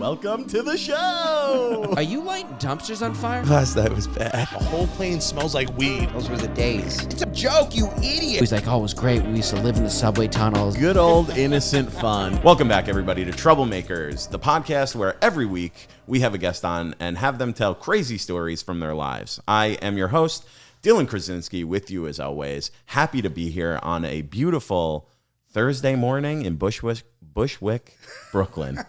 Welcome to the show! Are you lighting dumpsters on fire? Last night was bad. The whole plane smells like weed. Those were the days. It's a joke, you idiot. He's like, oh, it was great. We used to live in the subway tunnels. Good old innocent fun. Welcome back, everybody, to Troublemakers, the podcast where every week we have a guest on and have them tell crazy stories from their lives. I am your host, Dylan Krasinski, with you as always. Happy to be here on a beautiful Thursday morning in Bushwick, Brooklyn.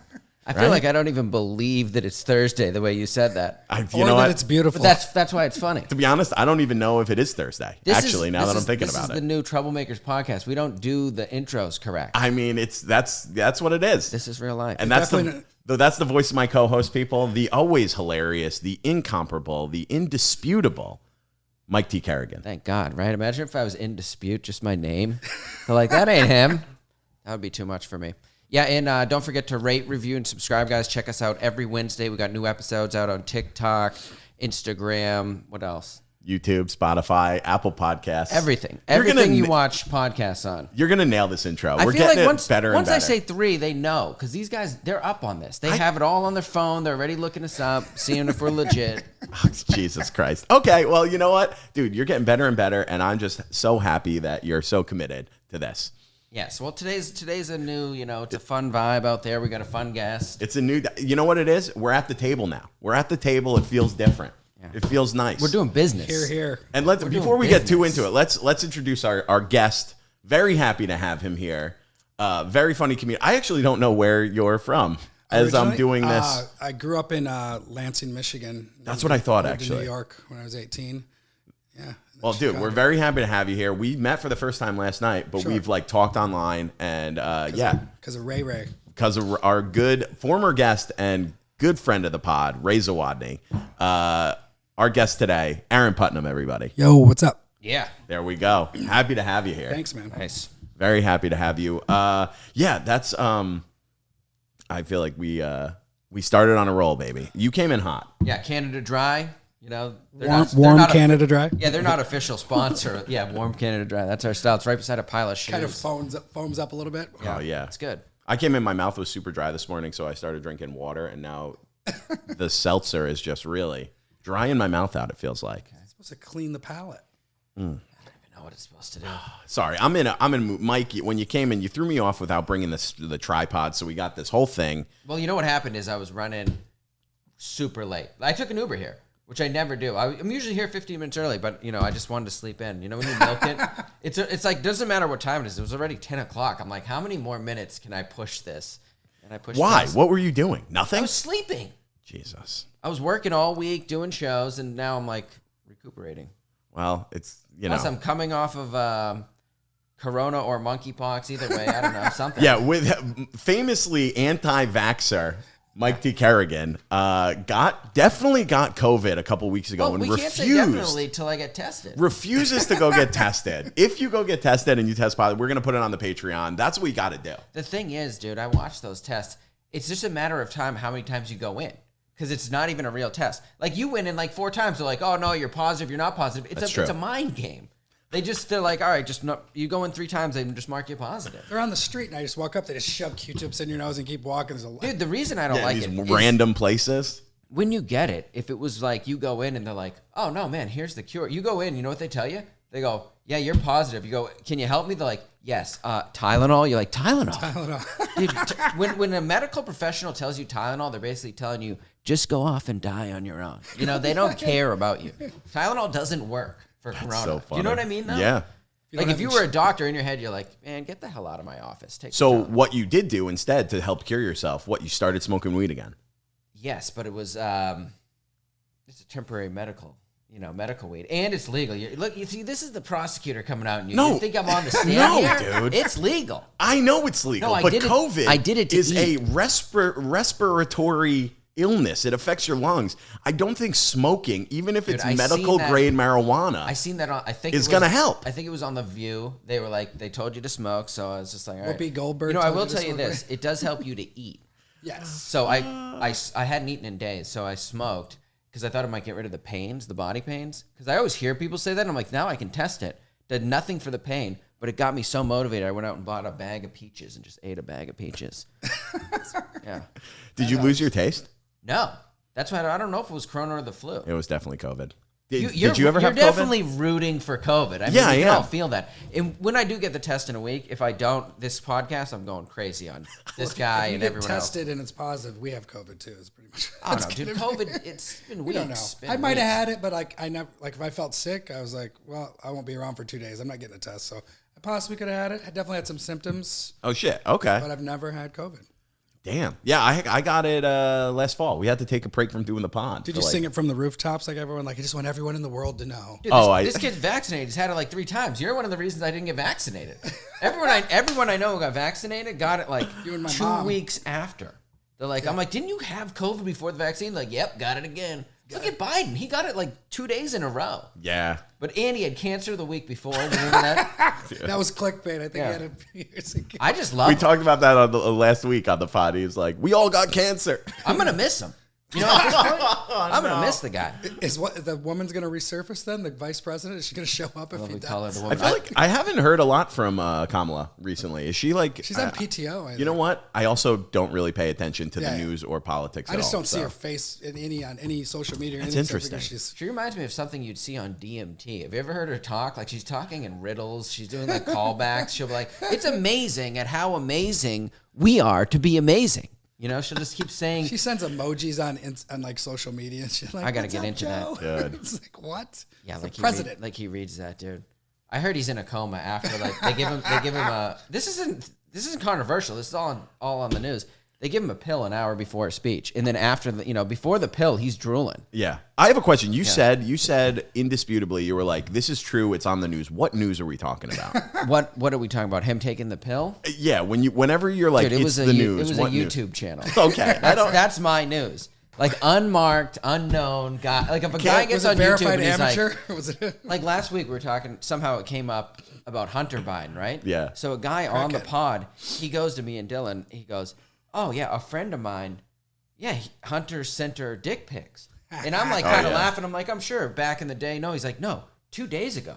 I feel like I don't even believe that it's Thursday the way you said that. You know what? It's beautiful. But that's why it's funny. To be honest, I don't even know if it is Thursday, now that I'm thinking about it. This is the new Troublemakers podcast. We don't do the intros correct. I mean, that's what it is. This is real life. And that's the voice of my co-host, people. The always hilarious, the incomparable, the indisputable Mike T. Kerrigan. Thank God, right? Imagine if I was in dispute, just my name. They're like, that ain't him. That would be too much for me. Yeah, and don't forget to rate, review, and subscribe, guys. Check us out every Wednesday. We got new episodes out on TikTok, Instagram. What else? YouTube, Spotify, Apple Podcasts. Everything. Everything you watch podcasts on. You're going to nail this intro. We're getting like it better and better. Once I say 3, they know. Because these guys, they're up on this. They have it all on their phone. They're already looking us up, seeing if we're legit. Oh, Jesus Christ. Okay, well, you know what? Dude, you're getting better and better, and I'm just so happy that you're so committed to this. Yes, well, today's a new, it's a fun vibe out there. We got a fun guest. It's a new, you know what it is? We're at the table now. We're at the table. It feels different. Yeah. It feels nice. We're doing business. Here. And before we get too into it, let's introduce our guest. Very happy to have him here. Very funny comedian. I actually don't know where you're from as I'm doing this. I grew up in Lansing, Michigan. That's what I thought, lived actually. in New York when I was 18. Yeah. Well, dude, we're very happy to have you here. We met for the first time last night, but we've talked online and because of Ray. Because of our good former guest and good friend of the pod, Ray Zawadny. Our guest today, Aaron Putnam, everybody. Yo, what's up? Yeah. There we go. Happy to have you here. Thanks, man. Nice. Very happy to have you. That's I feel like we started on a roll, baby. You came in hot. Yeah, Canada Dry. Warm Canada Dry. Yeah, they're not official sponsor. Yeah, Warm Canada Dry. That's our style. It's right beside a pile of shoes. Kind of foams up a little bit. Yeah. Oh yeah, it's good. I came in, my mouth was super dry this morning, so I started drinking water, and now the seltzer is just really drying my mouth out. It feels like It's supposed to clean the palate. I don't even know what it's supposed to do. Sorry, I'm in. Mike, when you came in, you threw me off without bringing the tripod, so we got this whole thing. Well, you know what happened is I was running super late. I took an Uber here, which I never do. I'm usually here 15 minutes early, but I just wanted to sleep in. You know when you milk it, it's like doesn't matter what time it is. It was already 10 o'clock. I'm like, how many more minutes can I push this? And I pushed. Why? This. What were you doing? Nothing. I was sleeping. Jesus. I was working all week doing shows, and now I'm like recuperating. Well, it's Plus, I'm coming off of corona or monkeypox. Either way, I don't know something. Yeah, with famously anti-vaxxer Mike T. Kerrigan definitely got COVID a couple weeks ago and can't say definitely till I get tested. Refuses to go get tested. If you go get tested and you test positive, we're gonna put it on the Patreon. That's what we got to do. The thing is, dude, I watched those tests. It's just a matter of time how many times you go in. Because it's not even a real test. Like, you went in like 4 times. They're like, oh, no, you're positive. You're not positive. It's a mind game. They're like, all right, you go in 3 times. They just mark you positive. They're on the street, and I just walk up. They just shove Q-tips in your nose and keep walking. Dude, the reason I don't like it is random places. When you get it, if it was like you go in and they're like, oh, no, man, here's the cure. You go in, you know what they tell you? They go, yeah, you're positive. You go, can you help me? They're like, yes. Tylenol? You're like, Tylenol? Dude, when a medical professional tells you Tylenol, they're basically telling you, just go off and die on your own. They don't care about you. Tylenol doesn't work for corona. So funny. Do you know what I mean, though? Yeah. Like, if you were a doctor in your head, you're like, man, get the hell out of my office. So what you did do instead to help cure yourself, you started smoking weed again? Yes, but it was it's a temporary medical weed, and it's legal. You see, this is the prosecutor coming out, and you think I'm on the stand here? Dude, it's legal. I know it's legal, but COVID is a respiratory illness. It affects your lungs. I don't think smoking, even if it's medical grade marijuana, I seen that on. I think is gonna help. I think it was on The View. They were like, they told you to smoke, so I was just like, all right. Whoopi Goldberg. I will tell you this: it does help you to eat. Yes. So I hadn't eaten in days, so I smoked because I thought it might get rid of the body pains. Because I always hear people say that, and I'm like, now I can test it. Did nothing for the pain, But it got me so motivated. I went out and bought a bag of peaches and just ate a bag of peaches. Yeah. Did you lose your taste? No. That's why I don't know if it was Corona or the flu. It was definitely COVID. Did You're you ever have COVID? You're definitely rooting for COVID. I mean, Yeah, we can yeah. all feel that. And when I do get the test in a week, if I don't, this podcast, I'm going crazy on this guy If and you everyone get else. tested and it's positive, we have COVID too. It's pretty much. I don't know, dude. COVID, it's been We weeks. don't know. I might have had it, but like I never. Like if I felt sick, I was like, well, I won't be around for 2 days. I'm not getting a test, so I possibly could have had it. I definitely had some symptoms, Oh, shit. Okay. but I've never had COVID. Damn. Yeah, I got it last fall. We had to take a break from doing the pod. Did you sing it from the rooftops like everyone? Like I just want everyone in the world to know. Dude, Oh, this kid's vaccinated. He's had it like 3 times. You're one of the reasons I didn't get vaccinated. Everyone I know who got vaccinated got it like You and my 2 mom. weeks after. They're like, I'm like, didn't you have COVID before the vaccine? Like, yep, got it again. Look at Biden. He got it like 2 days in a row. Yeah. But Andy had cancer the week before. Do you remember that? That was clickbait. I think Yeah. he had it a few years ago. I just love We him. talked about that on the last week on the pod. He was like, we all got cancer. I'm going to miss him. You know, at this point, I'm going to miss the guy. Is what the woman's going to resurface then? The vice president is she going to show up if Well, he we call her does? the I woman. feel like I haven't heard a lot from Kamala recently. Is she like... She's on PTO. I You know think. what? I also don't really pay attention to the Yeah. news or politics I at just all, don't see so. her face on any social media. Or That's anything, so I figure interesting. She's She reminds me of something you'd see on DMT. Have you ever heard her talk? Like she's talking in riddles. She's doing like callbacks. She'll be like, it's amazing at how amazing we are to be amazing. You know, she'll just keep saying, She sends emojis on like social media. And she's like, I gotta "What's get up, into that." Joe?" Good. It's like what? yeah, It's like the president. he reads that, dude. I heard he's in a coma after like they give him a this isn't controversial. This is all on the news. They give him a pill an hour before a speech, and then after before the pill, he's drooling. Yeah. I have a question. You said indisputably, you were like, this is true. It's on the news. What news are we talking about? What are we talking about? Him taking the pill? Yeah. Whenever you're like, Dude, it's the news. It was what a news? YouTube channel. Okay. That's my news. Like unmarked, unknown guy. Like if a guy gets was it on YouTube verified and he's amateur? like, Was it? like last week we were talking. Somehow it came up about Hunter Biden, right? Yeah. So a guy on the pod, he goes to me and Dylan. He goes, "Oh yeah, a friend of mine. Yeah, Hunter sent her dick pics." And I'm like kind of laughing. I'm like, I'm sure back in the day. No, he's like, no, 2 days ago.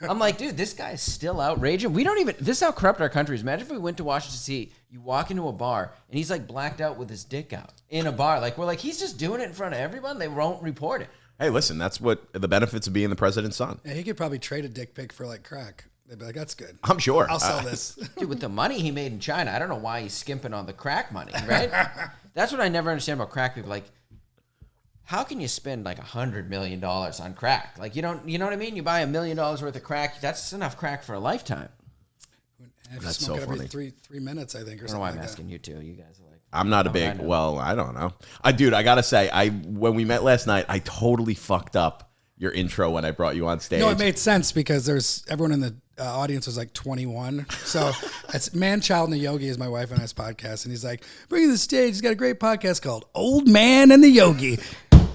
I'm like, dude, this guy is still outraging. We don't even, this is how corrupt our country is. Imagine if we went to Washington D.C., you walk into a bar and he's like blacked out with his dick out in a bar. Like, we're like, he's just doing it in front of everyone. They won't report it. Hey, listen, that's what the benefits of being the president's son. Yeah, he could probably trade a dick pic for like crack. They'd be like, that's good. I'm sure. I'll sell this. Dude, with the money he made in China, I don't know why he's skimping on the crack money, right? That's what I never understand about crack people. Like, how can you spend like $100 million on crack? Like, you know what I mean? You buy $1 million worth of crack, that's enough crack for a lifetime. If That's you smoke so it every funny. three minutes, I think, or I don't know something why like I'm that. asking you two. You guys are like, I'm not a big, kind of. well, I don't know. Dude, I got to say, when we met last night, I totally fucked up your intro when I brought you on stage. No, it made sense because everyone in the audience was like 21. So it's Man, Child, and the Yogi is my wife and I's podcast. And he's like, bring to the stage. He's got a great podcast called Old Man and the Yogi.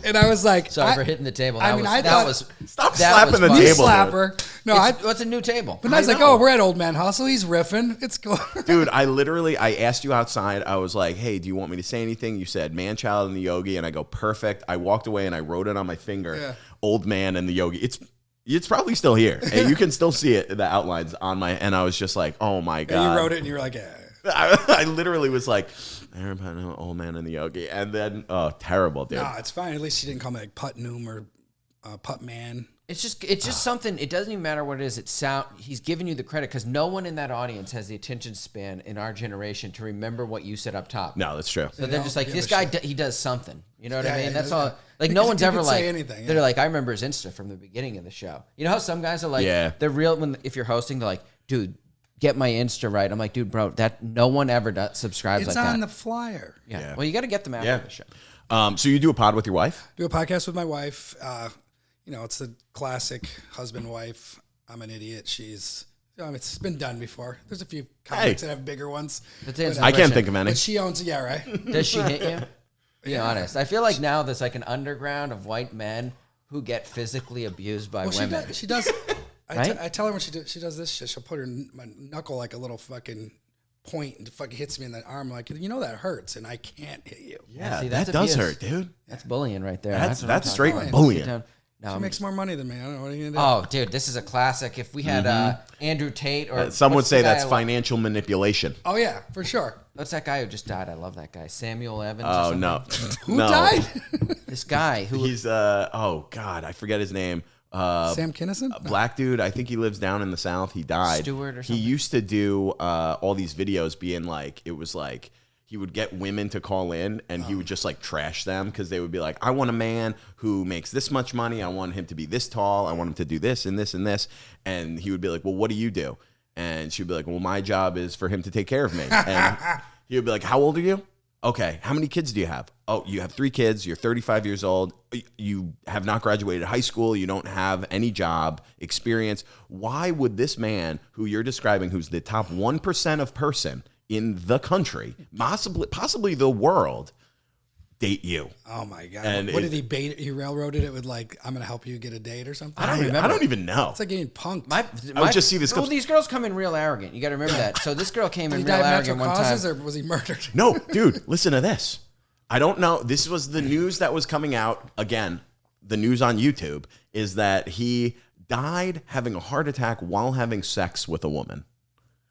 And I was like, sorry for hitting the table. I thought- Stop slapping the fun. table, dude. slapper. No, What's a new table? but I was like, know. oh, we're at Old Man Hustle. He's riffing. It's cool. Dude, I asked you outside. I was like, hey, do you want me to say anything? You said Man, Child, and the Yogi. And I go, perfect. I walked away and I wrote it on my finger. Yeah. Old Man and the Yogi. It's probably still here. And you can still see it, the outlines on my, and I was just like, oh my God. And you wrote it and you were like, yeah. I literally was like, Aaron Putnam, Old Man and the Yogi. And then, oh, terrible, dude. No, it's fine. At least she didn't call me like Putnam or Putman. It's just something. It doesn't even matter what it is. He's giving you the credit because no one in that audience has the attention span in our generation to remember what you said up top. No, that's true. So they're just like, give this a guy, shit. He does something. You know what Yeah, I mean? yeah, That's yeah. all. Like, He no could- one's he ever could like, say anything, they're yeah. like, I remember his Insta from the beginning of the show. You know how some guys are like, Yeah. they're real if you're hosting, they're like, dude, get my Insta right. I'm like, dude, bro, that no one ever subscribes It's like on that. the flyer. Yeah. Yeah. Well, you got to get them after Yeah. the show. So you do a pod with your wife? Do a podcast with my wife. It's the classic husband-wife. I'm an idiot. She's, it's been done before. There's a few comics that have bigger ones. That's the answer to I the can't question. think of any. But she owns, yeah, right? Does she hit you? Be honest. I feel like now there's like an underground of white men who get physically abused by Well, women. she does. Right? I tell her when she does this shit, she'll put my knuckle like a little fucking point and fucking hits me in the arm. Like, that hurts, and I can't hit you. Yeah, see, that that's does abuse. hurt, dude. That's bullying right there. That's what I'm talking straight about. bullying. Sit down. No, She makes more money than me. I don't know what are you gonna do. Oh, dude, this is a classic. If we had Andrew Tate or Some would what's say the guy that's financial manipulation. Oh yeah, for sure. What's that guy who just died? I love that guy, Samuel Evans. or Oh something. no, Who no. died? This guy who He's oh god, I forget his name. Sam Kinison? No. Black dude. I think he lives down in the South. He died. Stewart or He something? used to do all these videos, being like, it was like he would get women to call in, and he would just like trash them because they would be like, I want a man who makes this much money. I want him to be this tall. I want him to do this and this and this. And he would be like, well, what do you do? And she'd be like, well, my job is for him to take care of me. And he would be like, how old are you? Okay, how many kids do you have? Oh, you have 3 kids. You're 35 years old. You have not graduated high school. You don't have any job experience. Why would this man who you're describing, who's the top 1% of person in the country, possibly the world, date you? Oh my god! And What did he bait? He railroaded it with like, "I'm gonna help you get a date" or something. I don't remember. I don't even know. It's like getting punked. I would just see this. Well, these girls come in real arrogant. You got to remember that. So this girl came Did in he real die of natural arrogant one time. causes, or was he murdered? No, dude, listen to this. I don't know. This was the news that was coming out. Again, the news on YouTube is that he died having a heart attack while having sex with a woman,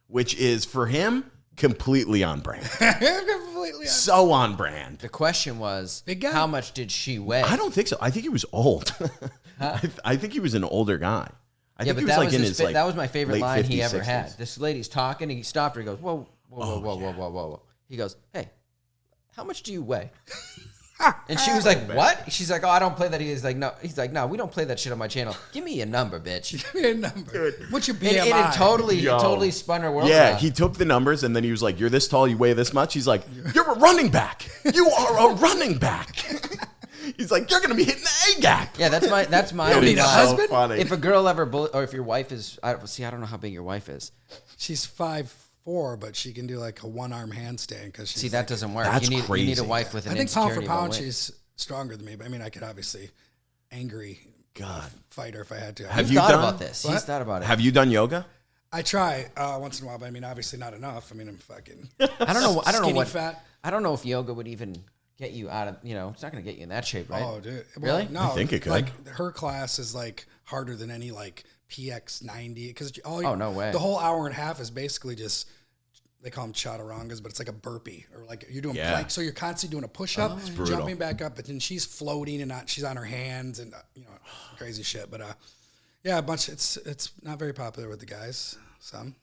which is for him completely on brand. Completely. So on brand. The question was, Big guy. how much did she weigh? I don't think so. I think he was old. I think he was an older guy. I think he was that like was in his his fa- like that was my favorite late line 50s, he ever 60s. had. This lady's talking, and he stopped her. He goes, whoa, whoa, whoa, whoa, whoa, whoa. He goes, hey, how much do you weigh? And she was like, what? She's like, oh, I don't play that. He's like, no, we don't play that shit on my channel. Give me a number, bitch. Give me a number. What's your BMI? And it totally spun her world Yeah, around. he took the numbers and then he was like, you're this tall, you weigh this much. He's like, you're a running back. You are a running back. He's like, you're going to be hitting the A-gap. Yeah, that's my Dude, only it's a line. husband? funny. If a girl ever or if your wife is, I don't know how big your wife is. She's 5'4", but she can do like a 1-arm handstand because she's. See, that doesn't work. That's you need a crazy. wife with an I think pound for insecurity about pound, weight. she's stronger than me. But I mean, I could obviously angry God. fighter if I had to. Have He's you thought done- about this. What? He's thought about it. Have you done yoga? I try once in a while, but I mean, obviously not enough. I mean, I'm fucking. I don't know skinny what. fat. I don't know if yoga would even get you out of. It's not going to get you in that shape, right? Oh, dude. Really? No. I think it could. Like her class is like harder than any like PX90 because Oh, no way. The whole hour and a half is basically just. They call them chaturangas, but it's like a burpee or like you're doing plank. So you're constantly doing a push up, brutal. jumping back up, but then she's floating and she's on her hands and crazy shit. But yeah, a bunch. It's not very popular with the guys. Some.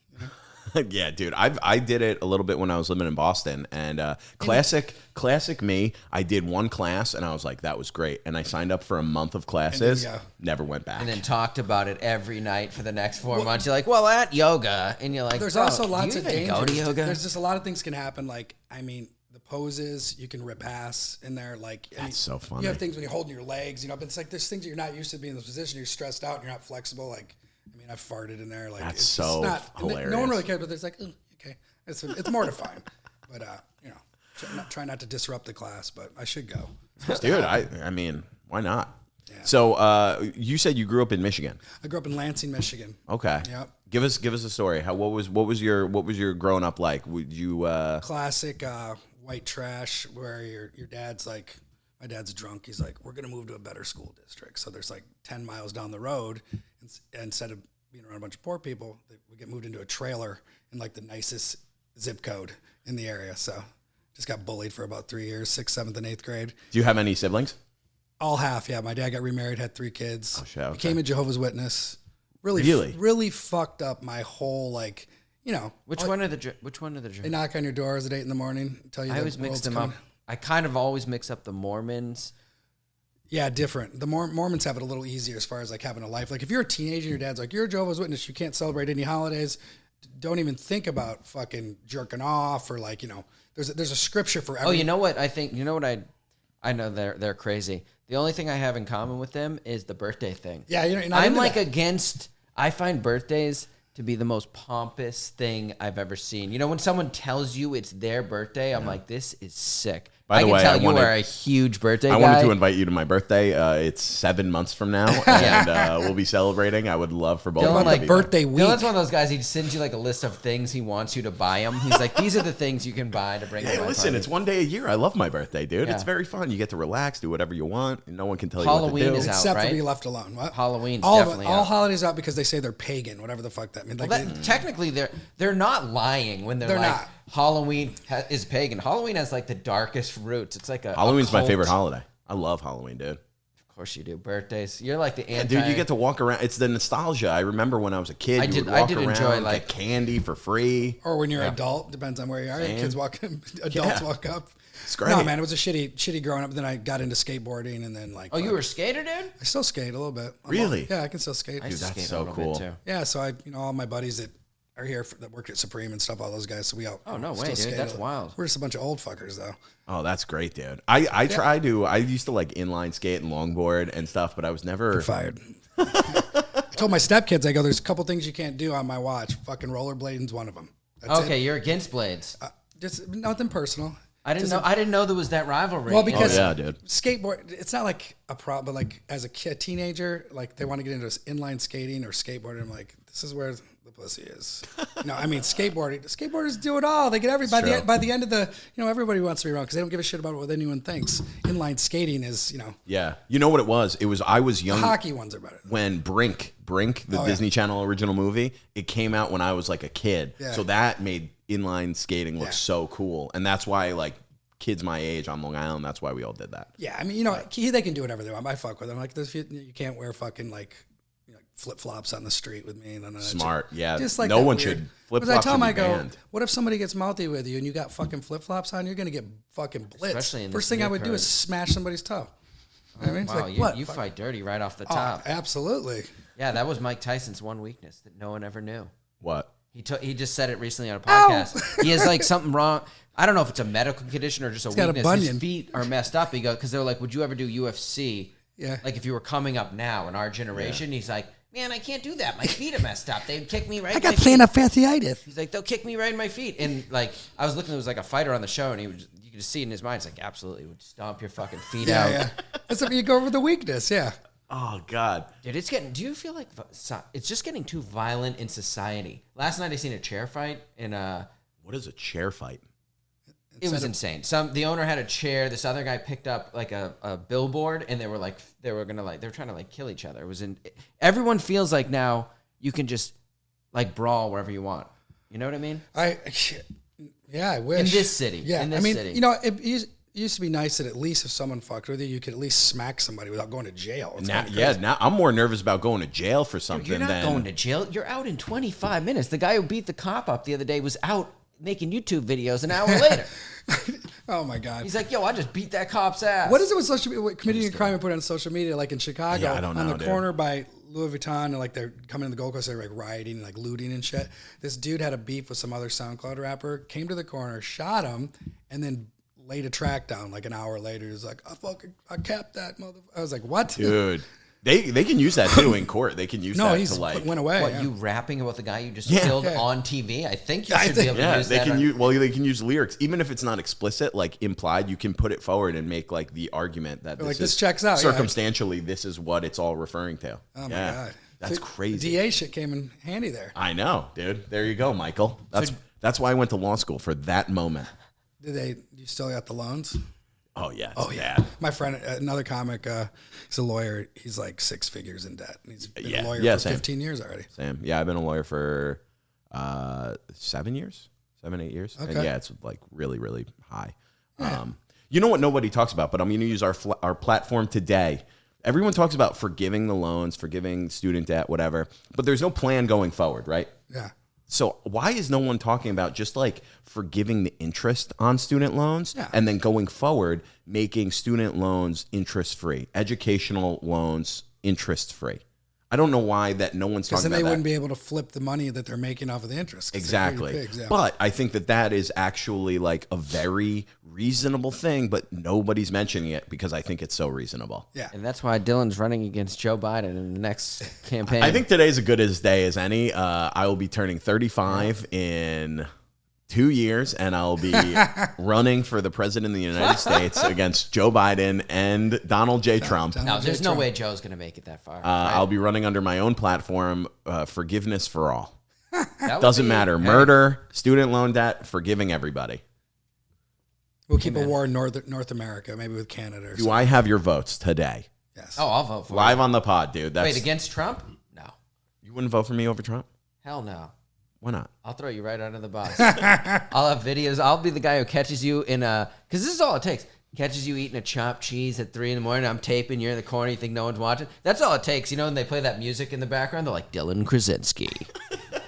Yeah, dude. I did it a little bit when I was living in Boston, and classic me. I did one class, and I was like, that was great. And I signed up for a month of classes. yeah. Never went back. And then talked about it every night for the next 4 months. You're like, well, at yoga, and you're like, There's oh, also do lots you of even dangers. go to yoga? There's just a lot of things can happen. Like, I mean, the poses, you can rip ass in there. Like, That's so funny. You have things when you're holding your legs, but it's like there's things that you're not used to being in this position. You're stressed out and you're not flexible. Like, I mean, I've farted in there. Like, That's it's so just not, hilarious. No one really cares, but there's like, okay. It's mortifying. But, try not to disrupt the class, but I should go. Dude, I mean, why not? Yeah. So you said you grew up in Michigan. I grew up in Lansing, Michigan. Okay. Yep. Give us a story. What was your growing up like? Would you Classic white trash where your dad's like, my dad's drunk. He's like, we're going to move to a better school district. So there's like 10 miles down the road. Instead of being around a bunch of poor people, we get moved into a trailer in like the nicest zip code in the area. So just got bullied for about 3 years, 6th, 7th, and 8th grade. do you have any siblings? All half, yeah. My dad got remarried, had 3 kids. Oh, shit, okay. Became a Jehovah's Witness. Really fucked up my whole like, Which one are the? They knock on your doors at 8 a.m, tell you I the always mix world's them coming. up. I kind of always mix up the Mormons. Yeah, different. The Mormons have it a little easier as far as like having a life. Like if you're a teenager, your dad's like, you're a Jehovah's Witness, you can't celebrate any holidays. Don't even think about fucking jerking off or like, there's a scripture for every. Oh, you know what? I know they're crazy. The only thing I have in common with them is the birthday thing. Yeah, you're not I'm into like that. against. I find birthdays to be the most pompous thing I've ever seen. When someone tells you it's their birthday, I'm like, this is sick. By the way, I are a huge birthday guy. I wanted to invite you to my birthday. It's 7 months from now, and we'll be celebrating. I would love for both of us to be birthday week. Dylan's one of those guys. He sends you like a list of things he wants you to buy him. He's like, these are the things you can buy to bring. Hey, to my listen, party. it's one day a year. I love my birthday, dude. Yeah. It's very fun. You get to relax, do whatever you want. And no one can tell Halloween you what to is do. out, Except right? to be left alone. What? Halloween's all definitely all out. holidays out because they say they're pagan, whatever the fuck that means. Like, Technically, they're not lying when they're like not. Halloween is pagan. Halloween has like the darkest roots. It's like a Halloween's my cult. favorite holiday. I love Halloween, dude. Of course you do. Birthdays. You're like the anti. Dude, you get to walk around. It's the nostalgia. I remember when I was a kid. I You did- would I walk did around, enjoy, get like- candy for free. or when you're an adult, depends on where you are. Kids walk, adults Yeah. walk up. It's great. No, man, it was a shitty growing up. Then I got into skateboarding, and then like, Oh, you were a skater, dude? I still skate a little bit. Really? Yeah, I can still skate. I used to that's skate so a little cool. bit too. Yeah, so all my buddies that are here that work at Supreme and stuff, all those guys. So we all. Oh, no still way, dude. skate That's a- wild. We're just a bunch of old fuckers, though. Oh, that's great, dude. I used to like inline skate and longboard and stuff, but I was never. Fired. I told my stepkids, I go, there's a couple things you can't do on my watch. Fucking rollerblading's one of them. That's Okay, it. you're against blades. Just nothing personal. I didn't know there was that rivalry. Well, because Oh, yeah, dude. skateboard, it's not like a problem. But like as a kid, teenager, like they want to get into inline skating or skateboarding. I'm like, this is where the pussy is. No, I mean skateboarding. Skateboarders do it all. They get everybody true. by the end of the. Everybody wants to be around because they don't give a shit about what anyone thinks. Inline skating is, Yeah. You know what it was? I was young. hockey ones are better. When Brink, the Disney Channel original movie, it came out when I was like a kid. Yeah. So that made inline skating look Yeah. so cool. And that's why like kids my age on Long Island, that's why we all did that. Yeah, I mean, they can do whatever they want. I fuck with them. Like, you can't wear fucking like flip flops on the street with me. And Smart. Yeah. Just like no that one weird- should. Flip Because I flops tell should them, be I go, banned. what if somebody gets mouthy with you and you got fucking flip flops on? You're gonna get fucking blitzed. Especially in First this thing I new would do current. is smash somebody's toe. You know what I mean, it's Wow, like, you, what? you Fuck. fight dirty right off the Oh, top. absolutely. Yeah, that was Mike Tyson's one weakness that no one ever knew. What? He just said it recently on a podcast. He has like something wrong. I don't know if it's a medical condition or just a got a weakness. bunion. His feet are messed up. He goes because they're like, would you ever do UFC? Yeah. Like if you were coming up now in our generation, he's like, man, I can't do that. My feet are messed up. They'd kick me right. I got in my feet. plantar fasciitis. He's like, they'll kick me right in my feet. And like, I was looking, there was like a fighter on the show, and you could just see it in his mind. It's like, absolutely, would stomp your fucking feet out. Yeah. That's if you go over the weakness. Yeah. Oh God. Dude, it's getting. Do you feel like it's just getting too violent in society? Last night I seen a chair fight in What is a chair fight? It was insane. The owner had a chair. This other guy picked up like a billboard, and they were trying to like kill each other. It was everyone feels like now you can just like brawl wherever you want. You know what I mean? I wish. In this city. Yeah. In this city. It used to be nice that at least if someone fucked with you, you could at least smack somebody without going to jail. It's kinda crazy. Now I'm more nervous about going to jail for something You're not than going to jail. You're out in 25 minutes. The guy who beat the cop up the other day was out making YouTube videos an hour later. Oh my God. He's like, yo, I just beat that cop's ass. What is it with social media? What Comedian Crime put on social media, like in Chicago, Yeah, I don't on know, the dude. corner by Louis Vuitton, and like they're coming in the Gold Coast, they're like rioting and like looting and shit. This dude had a beef with some other SoundCloud rapper, came to the corner, shot him, and then laid a track down like an hour later. He's like, I capped that motherfucker. I was like, what? dude. They can use that too in court. They can use No, that he's to like. went away. What, yeah. you rapping about the guy you just Yeah. killed Yeah. on TV? I think you I should be think- able to Yeah, use they that. can use they can use lyrics even if it's not explicit, like implied. You can put it forward and make like the argument that Like, this this checks out, yeah. circumstantially. This is what it's all referring to. Oh my yeah. God. That's So crazy. DA shit came in handy there. I know, dude. There you go, Michael. That's why I went to law school for that moment. You still got the loans? Oh yeah. Oh yeah. My friend, another comic, he's a lawyer. He's like 6 figures in debt. He's been a lawyer for same. 15 years already. Sam. Yeah, I've been a lawyer for 7 years, 8 years. Okay. And yeah, it's like really, really high. You know what nobody talks about, but I'm going to use our platform today. Everyone talks about forgiving the loans, forgiving student debt, whatever, but there's no plan going forward, right? Yeah. So why is no one talking about just like forgiving the interest on student loans and then going forward, making student loans interest-free, educational loans interest-free? I don't know why that no one's Because talking then about they that. wouldn't be able to flip the money that they're making off of the interest. 'Cause they're Exactly. pretty big, yeah. But I think that is actually like a very reasonable thing, but nobody's mentioning it because I think it's so reasonable. Yeah. And that's why Dylan's running against Joe Biden in the next campaign. I think today's as good as day as any. I will be turning 35 in 2 years, and I'll be running for the president of the United States against Joe Biden and Donald J. Trump. No, there's no way Joe's going to make it that far. I'll be running under my own platform, Forgiveness for All. That Doesn't would be- matter. hey, Murder, student loan debt, forgiving everybody. We'll keep a war in North America, maybe with Canada. Or Do something. I have your votes today? Yes. Oh, I'll vote for Live it. on the pod, dude. That's, Wait, against Trump? No. You wouldn't vote for me over Trump? Hell no. Why not? I'll throw you right under the bus. I'll have videos. I'll be the guy who catches you in a... Because this is all it takes. Catches you eating a chopped cheese at 3 a.m. I'm taping. You're in the corner. You think no one's watching. That's all it takes. You know, when they play that music in the background, they're like, Dylan Krasinski.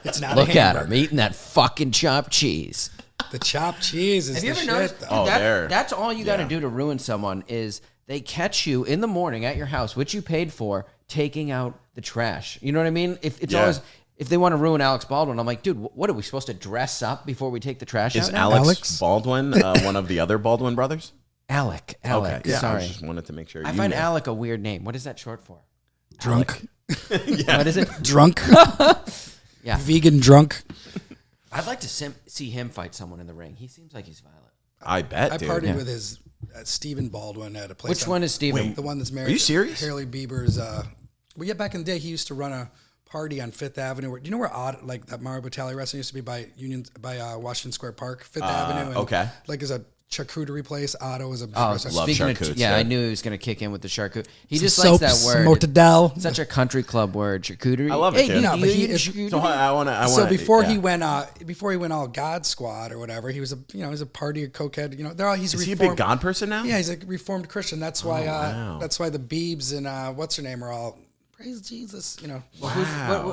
It's not Look a at hamburger. him eating that fucking chopped cheese. The chopped cheese is Have you the ever shit, noticed? though. Oh, there. That's all you got to Yeah. do to ruin someone is they catch you in the morning at your house, which you paid for, taking out the trash. You know what I mean? If it's Yeah. always... If they want to ruin Alex Baldwin, I'm like, dude, what are we supposed to dress up before we take the trash Is out? now? Alex Baldwin one of the other Baldwin brothers? Alec. Okay. Yeah, I Sorry. just wanted to make sure. I you find knew. Alec a weird name. What is that short for? Drunk. What is it? Drunk. Yeah. Vegan drunk. I'd like to see him fight someone in the ring. He seems like he's violent. I bet, I dude. partied with his Stephen Baldwin at a place. Which one is Steven? The one that's married. Are you to serious? Hailey Bieber's. Well, yeah, back in the day, he used to run a party on Fifth Avenue. Do you know where like that Mario Batali restaurant used to be by Washington Square Park, Fifth Avenue? And okay. Like is a charcuterie place. Otto is a Oh, restaurant. love speaking of, charcutes, yeah, yeah. I knew he was going to kick in with the charcut. He Some just likes that soaps, word. mortadell. Such a country club word, charcuterie. I love it, dude. No, but he eat is- charcuterie? So I want to. So before he went all God Squad or whatever, he was he's a party cokehead. You know, they're all he's Is he a reformed. big God person now? Yeah, he's a reformed Christian. That's why. wow. That's why the Biebs and what's her name are all praise Jesus. You know, Well,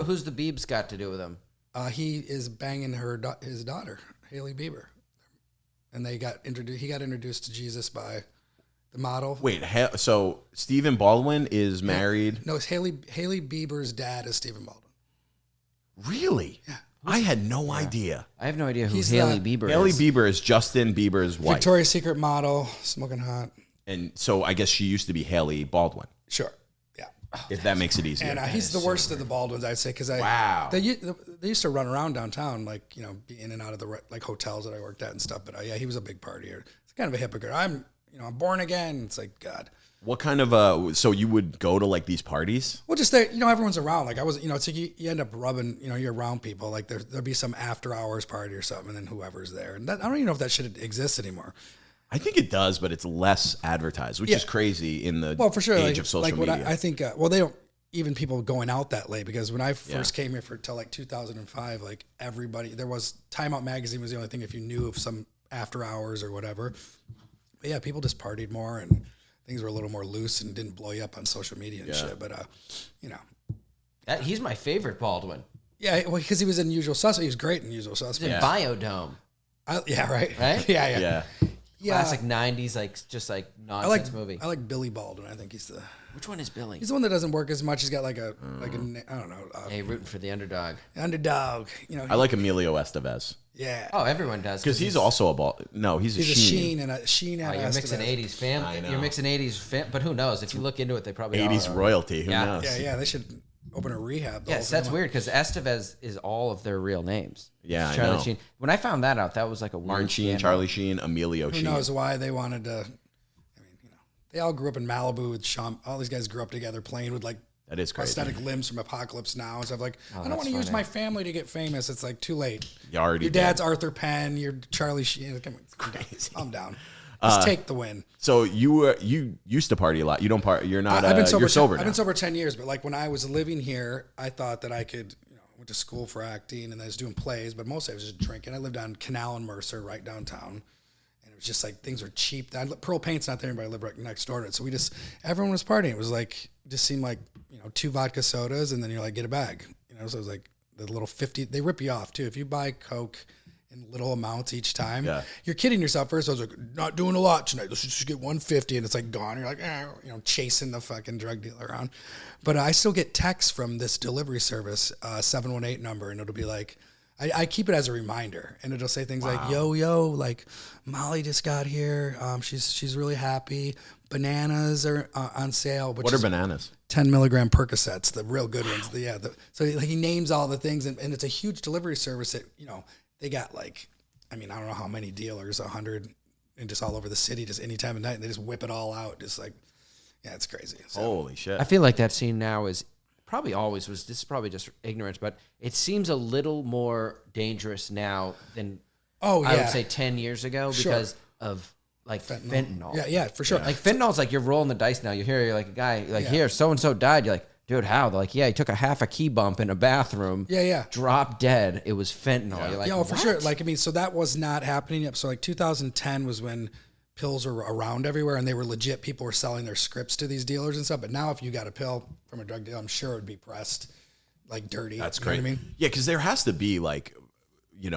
who's the Biebs got to do with him? he is banging his daughter, Hailey Bieber, and they got introduced. He got introduced to Jesus by the model. Wait, so Stephen Baldwin is married? No, it's Hailey Bieber's dad is Stephen Baldwin. Really? Yeah. I had no idea. I have no idea who He's Hailey the- Bieber Haley is. Bieber is Justin Bieber's wife. Victoria's Secret model, smoking hot. And so I guess she used to be Haley Baldwin, Sure. Yeah. if that makes it easier. And he's the worst of the Baldwins, I'd say, because Wow. they used to run around downtown, like be in and out of the like hotels that I worked at and stuff. But yeah, he was a big partier. It's kind of a hypocrite. I'm born again. It's like God. What kind of so you would go to like these parties? Well, just that everyone's around. Like I was, it's like you end up rubbing. You're around people. Like there'll be some after hours party or something, and then whoever's there. And I don't even know if that shit exists anymore. I think it does, but it's less advertised, which is crazy in the Well, for sure. age Like, of social what media. I think. They don't even people going out that late because when I first came here till like 2005, like everybody there was Time Out magazine was the only thing if you knew of some after hours or whatever. But yeah, people just partied more and things were a little more loose and didn't blow you up on social media and shit. But He's my favorite Baldwin. yeah, well, because he was in Usual Suspects. He was great in Usual He's in Suspects. Biodome. Yeah, right. Right? Yeah. yeah. Yeah. Classic 90s, like nonsense movie. I like Billy Baldwin. I think he's the Which one is Billy? the one that doesn't work as much. He's got like a I don't know Hey, rooting for the underdog. underdog. I like Emilio Estevez yeah. Oh, everyone does. because he's also a ball. No, he's a He's a Sheen. Sheen and a Sheen Oh, and you're mixing Estevez. 80s fam. I know. You're mixing 80s fam. But who knows? If you look into it, they probably 80s are. royalty. Who Yeah. knows? Yeah, they should open a rehab. the Yes, whole that's thing. weird because Estevez is all of their real names. Yeah, I Charlie know. Sheen. When I found that out, that was like a weird Martin Sheen, scandal. Charlie Sheen, Emilio Who Sheen. knows why they wanted to? They all grew up in Malibu with Sean. All these guys grew up together playing with like That is crazy. prosthetic limbs from Apocalypse Now and stuff. Like, I don't that's want to use funny. my family to get famous. It's like too late. You already Your did. dad's Arthur Penn. You're Charlie Sheen. Come on, crazy. I'm down. Just take the win. So you used to party a lot. You don't party. You're not. I've been sober. You're sober I've now. been sober 10 years, but like when I was living here, I thought that I could. Went to school for acting and I was doing plays, but mostly I was just drinking. I lived on Canal and Mercer, right downtown, and it was just like things were cheap. Pearl Paint's not there, but I lived right next door to it. So everyone was partying. It was like just seemed like 2 vodka sodas, and then you're like get a bag. So it was like the little 50. They rip you off too if you buy Coke in little amounts each time. Yeah. You're kidding yourself. First, I was like, not doing a lot tonight. Let's just get 150, and it's like gone. You're like, chasing the fucking drug dealer around. But I still get texts from this delivery service, 718 number, and it'll be like, I keep it as a reminder, and it'll say things like, yo, like Molly just got here. She's really happy. Bananas are on sale. What are bananas? 10 milligram Percocets, the real good ones. So he names all the things, and it's a huge delivery service that, they got like I mean, I don't know how many dealers, 100, and just all over the city, just any time of night, and they just whip it all out. Just like, yeah, it's crazy. So, Holy shit. I feel like that scene now is probably always was. This is probably just ignorance, but it seems a little more dangerous now than I would say 10 years ago because of like fentanyl. Yeah, for sure. Like fentanyl's like you're rolling the dice now. You hear you're like a guy like here so and so died. You're like, dude, how? They're like, yeah, he took a half a key bump in a bathroom. Yeah. Dropped dead. It was fentanyl. Yeah. You're like, For sure. Like, I mean, so that was not happening yet. So like 2010 was when pills were around everywhere, and they were legit. People were selling their scripts to these dealers and stuff. But now, if you got a pill from a drug dealer, I'm sure it would be pressed like dirty. That's you great. know what I mean? Yeah, because there has to be like,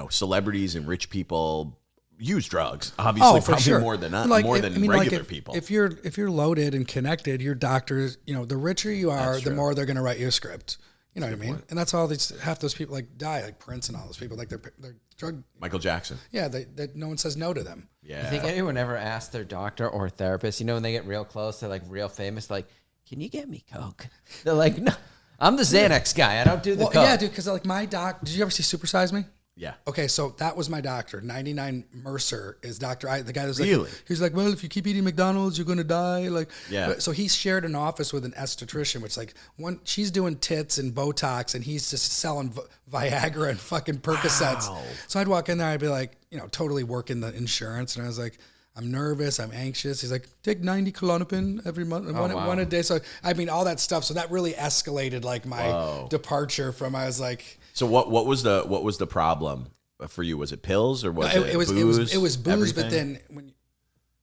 celebrities and rich people use drugs. Obviously, for probably sure. more than Like, regular if, people. If you're loaded and connected, your doctors, the richer you are, the more they're going to write you a script. You know what I mean? And that's all half those people like die, like Prince and all those people, like they're drug. Michael Jackson. Yeah, that no one says no to them. Yeah. You think anyone ever asked their doctor or therapist, when they get real close, they're like real famous, like, can you get me Coke? They're like, no, I'm the Xanax guy. I don't do the Coke. Yeah, dude, because like my doc, did you ever see Super Size Me? Yeah. Okay, so that was my doctor. 99 Mercer is Dr. The guy that was like, Really? he's like, well, if you keep eating McDonald's, you're gonna die. Like, yeah. So he shared an office with an esthetician, which like she's doing tits and Botox, and he's just selling Viagra and fucking Percocets. Wow. So I'd walk in there, I'd be like, totally working the insurance, and I was like, I'm nervous, I'm anxious. He's like, take 90 Klonopin every month, one a day. So I mean, all that stuff. So that really escalated like my departure from. I was like. So what was the problem for you? Was it pills or was it was booze? It was booze, everything? but then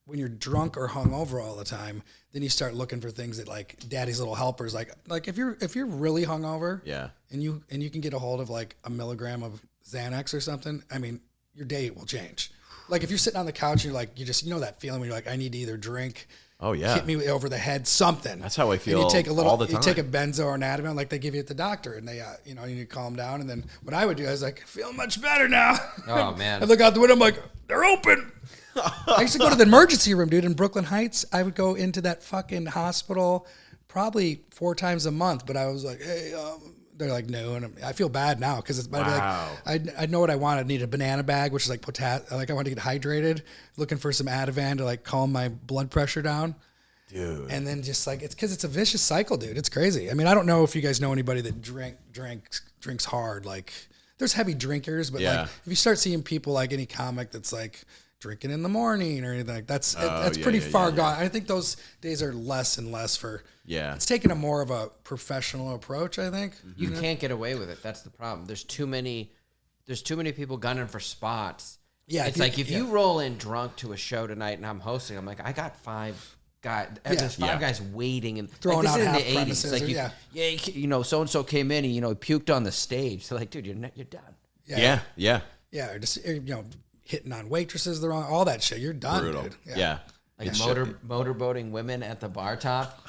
when you're drunk or hungover all the time, then you start looking for things that like Daddy's Little Helpers. Like if you're really hungover, and you can get a hold of like a milligram of Xanax or something. I mean, your day will change. Like if you're sitting on the couch, and you just that feeling when you're like, I need to either drink. Oh yeah, hit me over the head, something. That's how I feel. And you take all the time. You take a benzo or an Ativan like they give you at the doctor, and they, you need to calm down. And then what I would do, I was like, I feel much better now. Oh man! I look out the window, I'm like, they're open. I used to go to the emergency room, dude, in Brooklyn Heights. I would go into that fucking hospital probably 4 times a month, but I was like, hey, they're like, no, and I feel bad now because it's I know what I want. I need a banana bag, which is like I want to get hydrated. Looking for some Ativan to like calm my blood pressure down. Dude. And then just like, it's because it's a vicious cycle, dude. It's crazy. I mean, I don't know if you guys know anybody that drinks hard. Like, there's heavy drinkers, but like, if you start seeing people like any comic that's like drinking in the morning or anything, like that's pretty far gone. I think those days are less and less for. Yeah. It's taking a more of a professional approach, I think. You can't get away with it. That's the problem. There's too many people gunning for spots. Yeah. It's like if you roll in drunk to a show tonight and I'm hosting, I'm like, I got 5 guys. There's 5 guys waiting and throwing like, this out is in half the 80s. premises. Like so and so came in and he puked on the stage. So like, dude, you're done. Yeah. Or just hitting on waitresses, all that shit. You're done, Brutal. dude. Yeah. Like motorboating women at the bar top.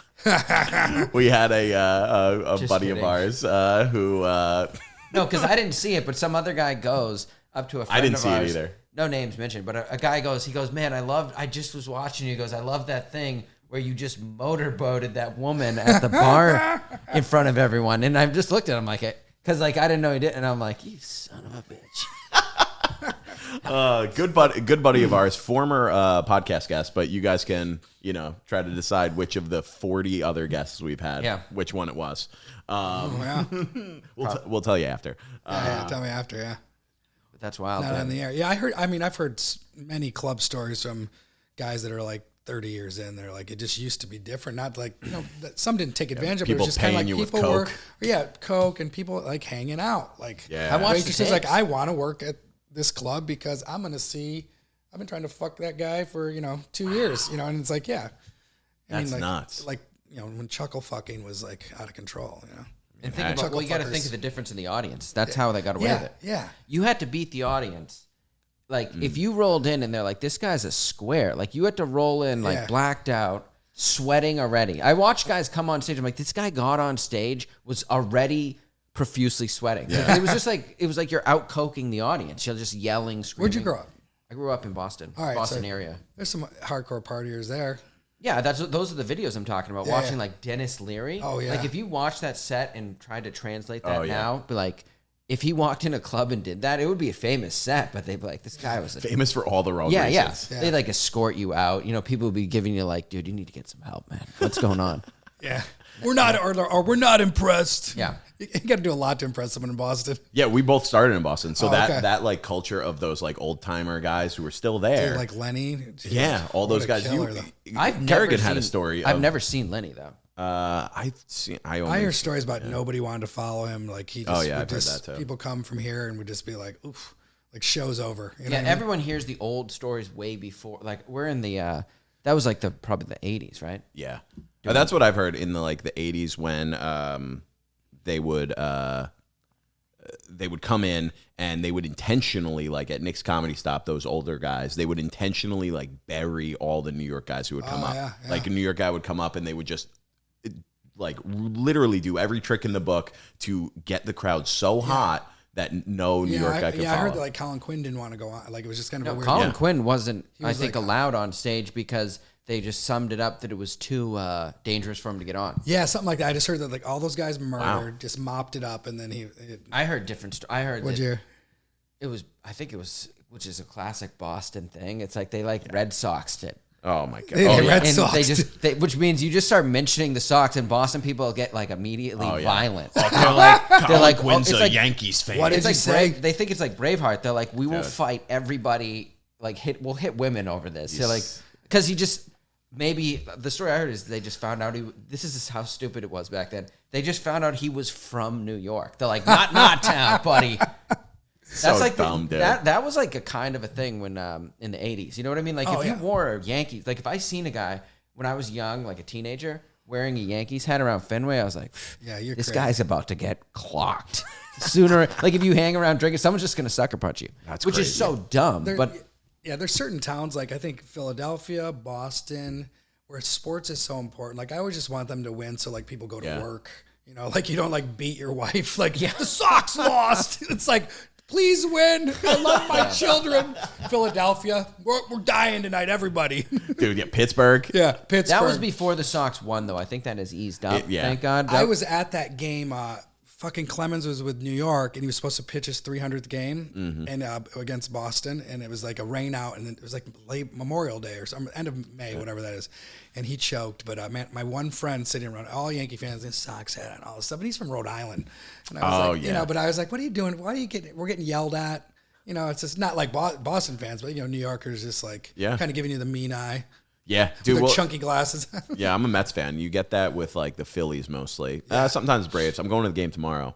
We had a buddy of ours who. No, because I didn't see it, but some other guy goes up to a friend I didn't of see ours. it either. No names mentioned, but a guy goes, man, I just was watching you. He goes, I love that thing where you just motorboated that woman at the bar in front of everyone. And I just looked at him like, because like I didn't know he did, and I'm like, you son of a bitch. Good buddy of ours, former podcast guest, but you guys can try to decide which of the 40 other guests we've had, which one it was. We'll tell you after. Tell me after, yeah. But that's wild. Not on the air. Yeah, I've heard many club stories from guys that are like 30 years in. They're like, it just used to be different. Not like, some didn't take advantage of it. It was just kind of like people were, Coke and people like hanging out. Like, I watched the tapes. Like, I want to work at this club because I'm going to see, I've been trying to fuck that guy for, 2 years, and it's like, That's nuts. Like, when chuckle fucking was like out of control, And think about, you got to think of the difference in the audience. That's how they got away with it. Yeah. You had to beat the audience. Like, if you rolled in and they're like, this guy's a square, like, you had to roll in, like, blacked out, sweating already. I watched guys come on stage. I'm like, this guy got on stage, was already profusely sweating. Yeah. It was like you're out coking the audience. You're just yelling, screaming. Where'd you grow up? I grew up in Boston, All right, Boston area. There's some hardcore partiers there. Yeah, those are the videos I'm talking about. Watching like Dennis Leary. Oh yeah. Like if you watch that set and try to translate that now, be like, if he walked in a club and did that, it would be a famous set. But they'd be like, this guy was famous for all the wrong yeah, reasons. yeah. They like escort you out. You know, people would be giving you like, dude, you need to get some help, man. What's going on? Yeah. We're not, or we're not impressed. Yeah. You got to do a lot to impress someone in Boston. Yeah, we both started in Boston, so okay. that like culture of those like old timer guys who were still there, Dude, like Lenny. Geez, yeah, all those guys. killer, Kerrigan had a story. I've never seen Lenny though. I hear stories about nobody wanted to follow him. Like he just, I've heard that too. People come from here and would just be like, oof, like show's over. You know Yeah, what I mean? everyone hears the old stories way before. Like we're in the that was like probably the 80s, right? Yeah, that's what I've heard in the 80s when they would come in and they would intentionally, like at Nick's Comedy Stop, those older guys, they would intentionally like bury all the New York guys who would come up. Yeah. Like a New York guy would come up and they would just like literally do every trick in the book to get the crowd so hot that no New York guy could follow. I heard that like Colin Quinn didn't want to go on. Like it was just kind of a weird. Colin Quinn wasn't, I think, like, allowed on stage because they just summed it up that it was too dangerous for him to get on. Yeah, something like that. I just heard that like all those guys murdered, just mopped it up, and then I heard different. I heard. What'd you hear? It was. I think it was, which is a classic Boston thing. It's like they like Red Soxed it. Oh my god! They Red And Sox. which means you just start mentioning the Sox, and Boston people get like immediately violent. They're like Quinn's it's a like- Yankees fan. What did It's you like say? they think it's like Braveheart. They're like, we will fight everybody. Like we'll hit women over this. They're like, because he just maybe the story I heard is they just found out this is how stupid it was back then. They just found out he was from New York. They're like, not town, buddy. That's like dumb, dude. that was like a kind of a thing when in the 80s. You know what I mean? Like if you wore Yankees, like if I seen a guy when I was young, like a teenager, wearing a Yankees hat around Fenway, I was like, Yeah, you're this crazy. guy's about to get clocked. Sooner, like if you hang around drinking, someone's just gonna sucker punch you. That's which is crazy. so dumb. But there's certain towns like I think Philadelphia, Boston, where sports is so important. Like I always just want them to win, so like people go to work. You know, like you don't like beat your wife. Like the Sox lost. It's like, please win. I love my children. Philadelphia, we're dying tonight, everybody. Dude, yeah, Pittsburgh. Yeah, Pittsburgh. that was before the Sox won, though. I think that has eased up. Thank God. I was at that game. Fucking Clemens was with New York, and he was supposed to pitch his 300th game and against Boston, and it was like a rain out, and it was like late Memorial Day or some end of May, whatever that is, and he choked. But man, my one friend sitting around, all Yankee fans, and Sox hat and all this stuff, and he's from Rhode Island, and I was like, you know, but I was like, what are you doing? Why are you we're getting yelled at? You know, it's just not like Boston fans, but you know, New Yorkers just like kind of giving you the mean eye. Yeah, With dude. their chunky glasses. Yeah, I'm a Mets fan. You get that with like the Phillies mostly. Sometimes Braves. I'm going to the game tomorrow.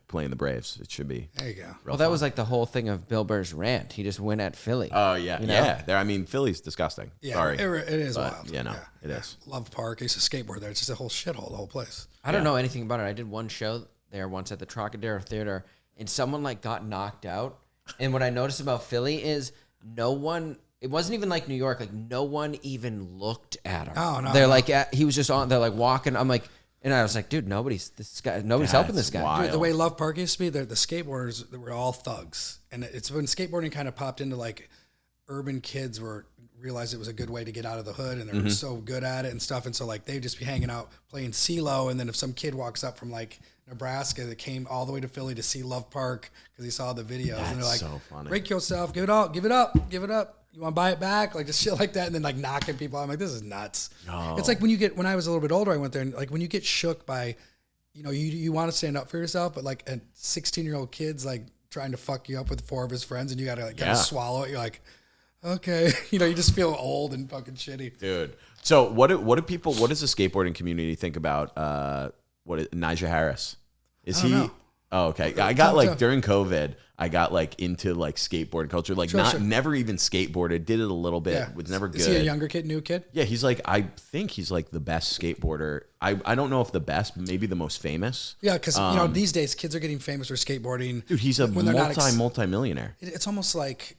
Playing the Braves. It should be. There you go. Well, that was like the whole thing of Bill Burr's rant. He just went at Philly. Oh yeah, You know? yeah. There. I mean, Philly's disgusting. Yeah, Sorry, it is but, wild. You know, it is. Love Park. I used to skateboard there. It's just a whole shithole, the whole place. I don't know anything about it. I did one show there once at the Trocadero Theater, and someone like got knocked out. And what I noticed about Philly is no one. It wasn't even like New York. Like no one even looked at him. Oh, no, They're no. like he was just on. They're like walking. I'm like, and I was like, dude, nobody's helping this guy. wild. Dude, the way Love Park used to be, the skateboarders they were all thugs, and it's when skateboarding kind of popped into like urban kids realized it was a good way to get out of the hood, and they were so good at it and stuff, and so like they'd just be hanging out playing CeeLo, and then if some kid walks up from like Nebraska that came all the way to Philly to see Love Park because he saw the videos, and they're like, so funny. break yourself, give it up, give it up, give it up. You want to buy it back? Like just shit like that, and then like knocking people out. I'm like, this is nuts. No. It's like when I was a little bit older, I went there, and like when you get shook by, you know, you want to stand up for yourself, but like a 16-year-old kid's like trying to fuck you up with 4 of his friends, and you gotta like kind of swallow it. You're like, okay, you know, you just feel old and fucking shitty. Dude. So what does the skateboarding community think about Nigel Harris? Is he? know. Oh, okay. I got like during COVID, I got like into like skateboard culture. Like never even skateboarded. Did it a little bit. Yeah. Was never good. Is he a younger kid, new kid? Yeah, he's like, I think he's like the best skateboarder. I don't know if the best, but maybe the most famous. Yeah, because you know these days kids are getting famous for skateboarding. Dude, he's a when they're not multi-millionaire. It's almost like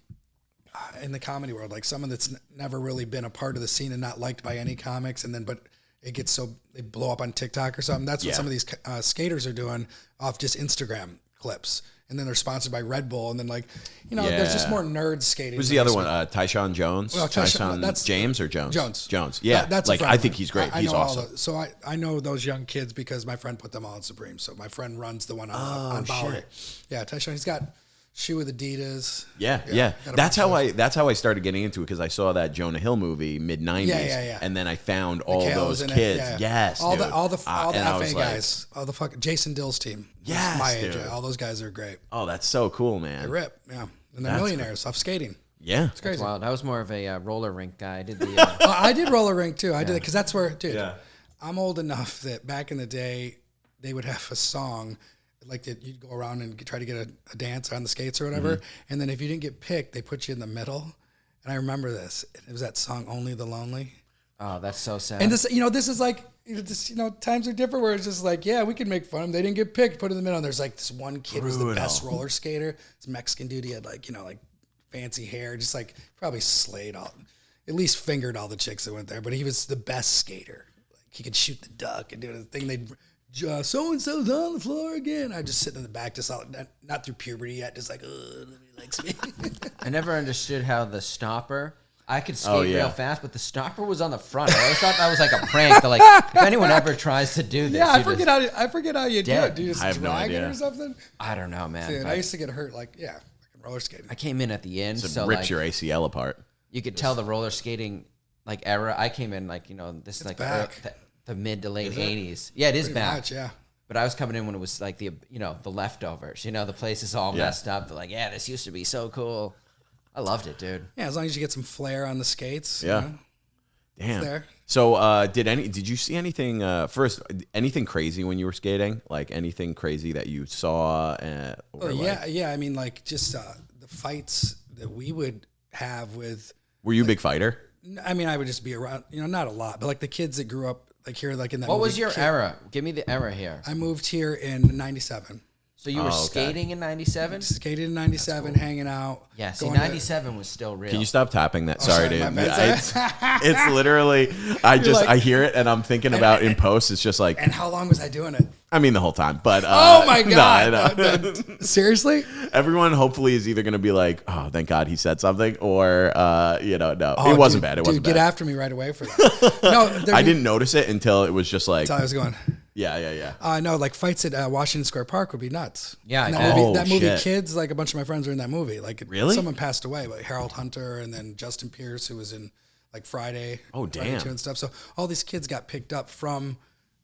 in the comedy world, like someone that's never really been a part of the scene and not liked by any comics, and then but it gets so they blow up on TikTok or something. That's what some of these skaters are doing off just Instagram clips. and then they're sponsored by Red Bull, and then there's just more nerds skating. Who's the other one? Tyshawn Jones. Well, Tyshawn James or Jones? Jones. Yeah, that's like I think he's great. He's awesome. So I know those young kids because my friend put them all in Supreme. So my friend runs the one on Bowery. Yeah, Tyshawn. He's got shoe with Adidas. Yeah. That's how I started getting into it because I saw that Jonah Hill movie mid-90s. Yeah. And then I found all those kids. Yes, all dude. the FA like, guys, all the fucking Jason Dill's team. Yes, my age. dude. All those guys are great. Oh, that's so cool, man. They rip. Yeah, and they're millionaires off skating. Yeah, it's crazy. Wow, I was more of a roller rink guy. I did the. I did roller rink too. I did it because that's where, dude. Yeah. I'm old enough that back in the day, they would have a song. Like that, you'd go around and try to get a dance on the skates or whatever, and then if you didn't get picked, they put you in the middle. And I remember this. It was that song "Only the Lonely." Oh, that's so sad. And this is like, times are different. Where it's just like, yeah, we can make fun of them. They didn't get picked. Put in the middle. And there's like this one kid who was the best roller skater. This Mexican dude. He had like fancy hair, just like probably slayed at least fingered all the chicks that went there. But he was the best skater. Like he could shoot the duck and do the thing. They'd so-and-so's on the floor again. I just sitting in the back, just not through puberty yet, just like, nobody likes me. I never understood how the stopper, I could skate real fast, but the stopper was on the front. I always thought that was like a prank. They're like, if anyone ever tries to do this. Yeah, I forget how you do it. Do you just I have no drag it idea. or something? I don't know, man. See, I used to get hurt fucking roller skating. I came in at the end, so rips your ACL apart. You could tell the roller skating era. I came in this is like the mid to late 80s. Yeah, it is Pretty back. much, yeah. But I was coming in when it was like the leftovers. The place is all messed up. They're like, yeah, this used to be so cool. I loved it, dude. Yeah, as long as you get some flair on the skates. Yeah. Damn. There. So, did you see anything anything crazy when you were skating? Like anything crazy that you saw? Yeah. I mean, like just the fights that we would have with. Were you a big fighter? I mean, I would just be around. Not a lot, but like the kids that grew up like here, like in that. What movie, was your era? Give me the era here. I moved here in '97. So you were skating in '97? Skated in '97, hanging out. Yeah, see, '97 was still real. Can you stop tapping that? Sorry, dude. My It's literally, I hear it and I'm thinking about in post. It's just like. And how long was I doing it? I mean, the whole time. But oh my god! No. Seriously? Everyone hopefully is either going to be like, "Oh, thank God he said something," or no, it wasn't bad. It wasn't bad. Get after me right away for that. No, I didn't notice it until it was just like. That's how I was going. Yeah. No, like fights at Washington Square Park would be nuts. Yeah, and that movie, Kids, like a bunch of my friends were in that movie. Like, really? Someone passed away, like Harold Hunter, and then Justin Pierce, who was in like Friday. Oh, damn. Friday 2 and stuff. So all these kids got picked up from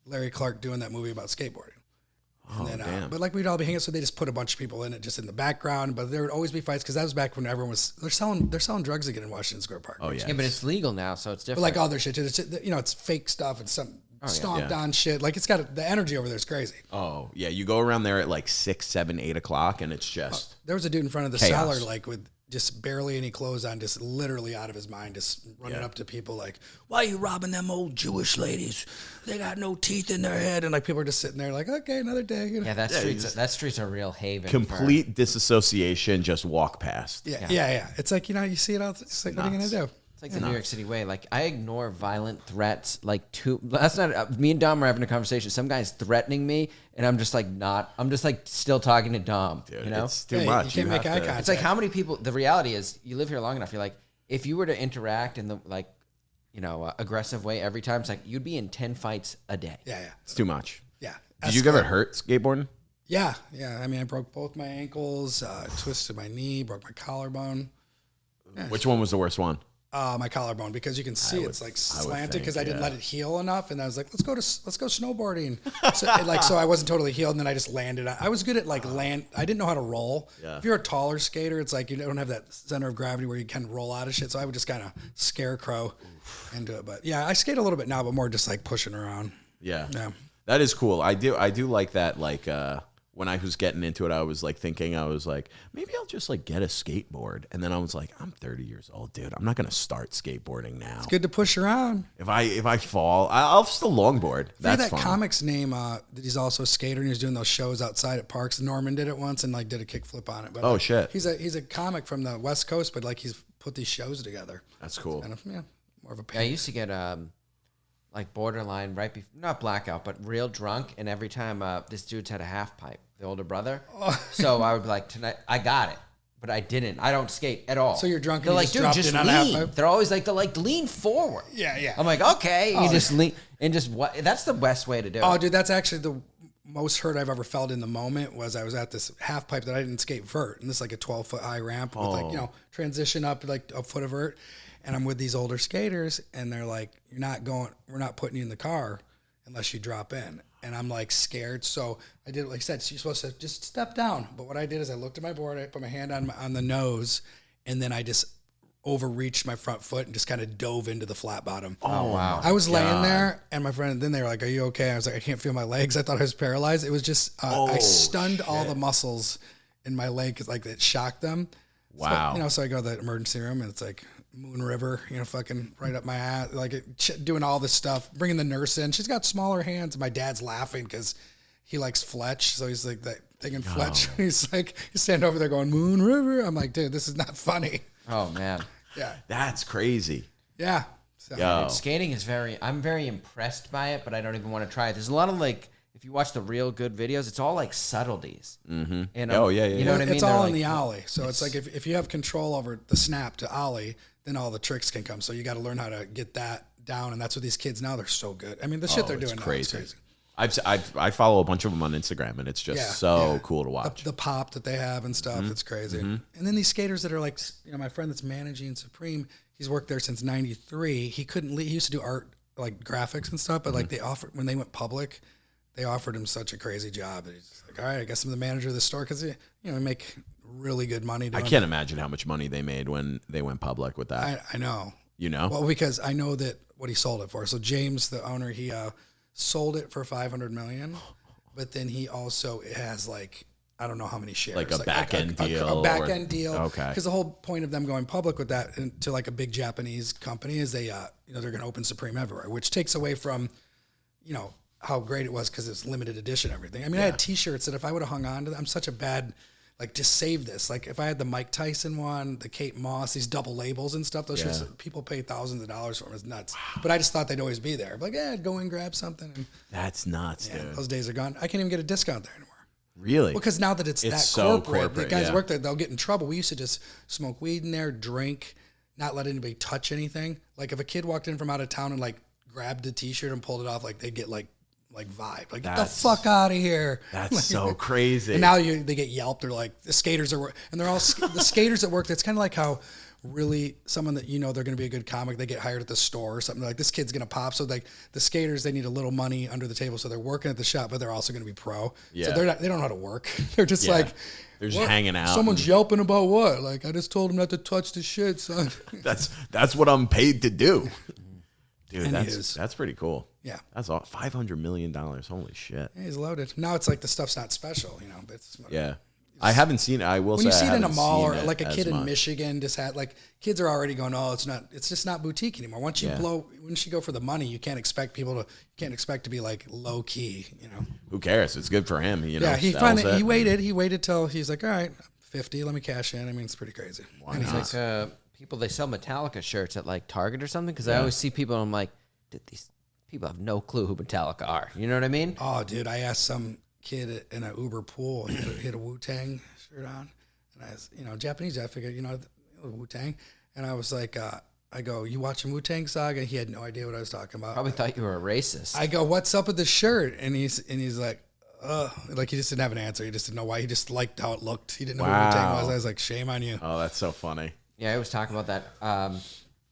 Larry Clark doing that movie about skateboarding. Oh, damn. But like we'd all be hanging, so they just put a bunch of people in it just in the background. But there would always be fights because that was back when everyone was they're selling drugs again in Washington Square Park. Oh yeah. Yeah, but it's legal now, so it's different. But like all their shit too. It's fake stuff. It's some stomped on shit. Like it's got the energy over there is crazy. Oh yeah, you go around there at like 6, 7, 8 o'clock, and it's just. There was a dude in front of the chaos. cellar, like with just barely any clothes on, just literally out of his mind, just running up to people like, "Why are you robbing them old Jewish ladies? They got no teeth in their head." And like people are just sitting there like, "Okay, another day." Yeah, that street's a real haven. Complete disassociation, just walk past. Yeah. It's like you see it all. It's like, what are you gonna do? It's like the New York City way. Like I ignore violent threats. Like last night, me and Dom were having a conversation. Some guy's threatening me, and I'm just like I'm just like still talking to Dom. Dude, you know, it's too much. You can't make eye contact. It's like how many people. The reality is, you live here long enough. You're like, if you were to interact in the aggressive way every time, it's like you'd be in 10 fights a day. Yeah. It's too much. Yeah. Did you ever hurt skateboarding? Yeah. I mean, I broke both my ankles, twisted my knee, broke my collarbone. Yeah. Which one was the worst one? My collarbone, because you can see it's like slanted because I didn't let it heal enough, and I was like, let's go snowboarding. So I wasn't totally healed, and then I just landed. I was good at land. I didn't know how to roll. Yeah. If you're a taller skater, it's like you don't have that center of gravity where you can roll out of shit. So I would just kind of scarecrow into it. But yeah, I skate a little bit now, but more just like pushing around. Yeah. That is cool. I do like that. Like when I was getting into it, I was like thinking, maybe I'll just like get a skateboard. And then I was like, I'm 30 years old, dude. I'm not going to start skateboarding now. It's good to push around. If I fall, I'll still longboard. That's that fun. comic's name, that he's also a skater and he was doing those shows outside at parks. Norman did it once and like did a kickflip on it. But shit. He's a comic from the West Coast, but like he's put these shows together. That's cool. Kind of, more of a pain. I used to get like borderline right before, not blackout, but real drunk. And every time this dude's had a half pipe. the older brother. So I would be like, tonight, I got it. But I didn't. I don't skate at all. So you're drunk They're and you like, just dude, dropped just in on a half lean. pipe? They're always like, lean forward. Yeah. I'm like, okay. You just lean and just what? That's the best way to do it. Oh, dude, that's actually the most hurt I've ever felt in the moment. Was I was at this half pipe that I didn't skate vert, and this is like a 12-foot high ramp with like transition up like a foot of vert, and I'm with these older skaters, and they're like, "You're not going. We're not putting you in the car unless you drop in." And I'm like scared, so I did like I said. So you're supposed to just step down, but what I did is I looked at my board, I put my hand on the nose, and then I just overreached my front foot and just kind of dove into the flat bottom. Oh, wow. I was laying there, and my friend, then they were like, "Are you okay?" I was like, "I can't feel my legs." I thought I was paralyzed. It was just, I stunned all the muscles in my leg, 'cause, like it shocked them. Wow. So, so I go to the emergency room, and it's like Moon River, fucking right up my ass, like doing all this stuff, bringing the nurse in. She's got smaller hands. My dad's laughing because he likes Fletch, so he's like that thing in Fletch. He's like, he's standing over there going, "Moon River." I'm like, dude, this is not funny. Oh, man. Yeah. That's crazy. Yeah. So, Yo. Skating is I'm very impressed by it, but I don't even want to try it. There's a lot of like, if you watch the real good videos, it's all like subtleties. Mm-hmm. And, yeah. You know what I mean? It's all They're in like, the ollie. So it's like if you have control over the snap to ollie, then all the tricks can come. So you got to learn how to get that down. And that's what these kids now, they're so good. I mean, the shit they're doing now is crazy. I follow a bunch of them on Instagram, and it's just cool to watch. The pop that they have and stuff, it's crazy. And then these skaters that are like, my friend that's managing Supreme, he's worked there since '93. He couldn't leave. He used to do art, like graphics and stuff, but like they offered, when they went public, they offered him such a crazy job. And he's just like, all right, I guess I'm the manager of the store, because we make really good money doing I can't imagine how much money they made when they went public with that. I know. Well, because I know that what he sold it for. So James, the owner, he sold it for $500 million, but then he also has like, I don't know how many shares, like a back end deal. A back end deal. Okay. Because the whole point of them going public with that to like a big Japanese company is they, they're going to open Supreme everywhere, which takes away from, how great it was because it's limited edition everything. I mean, I had T-shirts that if I would have hung on to them, I'm such a bad. Like, just save this. Like, if I had the Mike Tyson one, the Kate Moss, these double labels and stuff, those shirts, people pay thousands of dollars for them. It's nuts. Wow. But I just thought they'd always be there. Like, go and grab something. And, that's nuts, dude. Those days are gone. I can't even get a discount there anymore. Really? Because now that it's that so corporate, the guys yeah. work there, they'll get in trouble. We used to just smoke weed in there, drink, not let anybody touch anything. Like, if a kid walked in from out of town and, like, grabbed a T-shirt and pulled it off, like, they'd get, like vibe, like, get the fuck out of here. That's like, so crazy. And now they get yelped. They're like, the skaters are, and they're all the skaters at work. It's kind of like how really someone that they're going to be a good comic, they get hired at the store or something. They're like, this kid's going to pop. So like the skaters, they need a little money under the table, so they're working at the shop, but they're also going to be pro. Yeah. So they don't know how to work. They're just like, they're just hanging out. Someone's yelping about what? Like, I just told him not to touch the shit, son. That's what I'm paid to do. Dude, And that's pretty cool. Yeah. That's all $500 million. Holy shit. Yeah, he's loaded. Now it's like the stuff's not special, but it's yeah. I haven't seen it. I will say when you see I it in a mall or it like a kid in much. Michigan just had like kids are already going, oh, it's just not boutique anymore. Once you go for the money, you can't expect to be like low key, Who cares? It's good for him. Yeah, he waited till he's like, all right, 50, let me cash in. I mean, it's pretty crazy. And it's like people, they sell Metallica shirts at like Target or something, because I always see people and I'm like, dude, these people have no clue who Metallica are. You know what I mean? Oh, dude, I asked some kid in an Uber pool, he had a Wu-Tang shirt on, and I was, Japanese, I figured, Wu-Tang, and I was like, I go, you watching Wu-Tang Saga? He had no idea what I was talking about. Probably thought you were a racist. I go, what's up with the shirt? And he's like, like he just didn't have an answer. He just didn't know why. He just liked how it looked. He didn't know who Wu-Tang was. I was like, shame on you. Oh, that's so funny. Yeah, I was talking about that.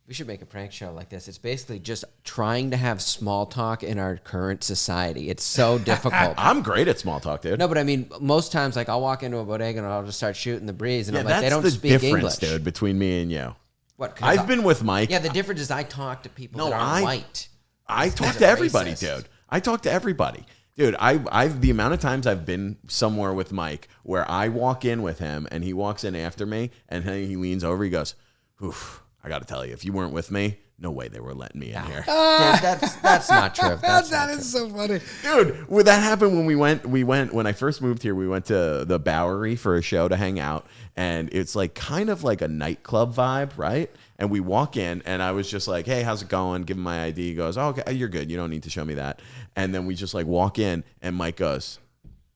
We should make a prank show like this. It's basically just trying to have small talk in our current society. It's so difficult. I'm great at small talk, dude. No, but I mean, most times, like, I'll walk into a bodega and I'll just start shooting the breeze, and I'm like, that's they don't the speak difference, English, dude, between me and you. What? I've been with Mike. Yeah, the difference is I talk to people that aren't white. I talk to everybody, dude. I talk to everybody. Dude, I've the amount of times I've been somewhere with Mike where I walk in with him and he walks in after me and he leans over, he goes, oof, I got to tell you, if you weren't with me, no way they were letting me in here. Dude, that's not true. That is so funny. Dude, well, that happened when we went, when I first moved here, we went to the Bowery for a show to hang out. And it's like kind of like a nightclub vibe, right? And we walk in and I was just like, hey, how's it going? Give him my ID. He goes, oh, okay, you're good. You don't need to show me that. And then we just like walk in and Mike goes,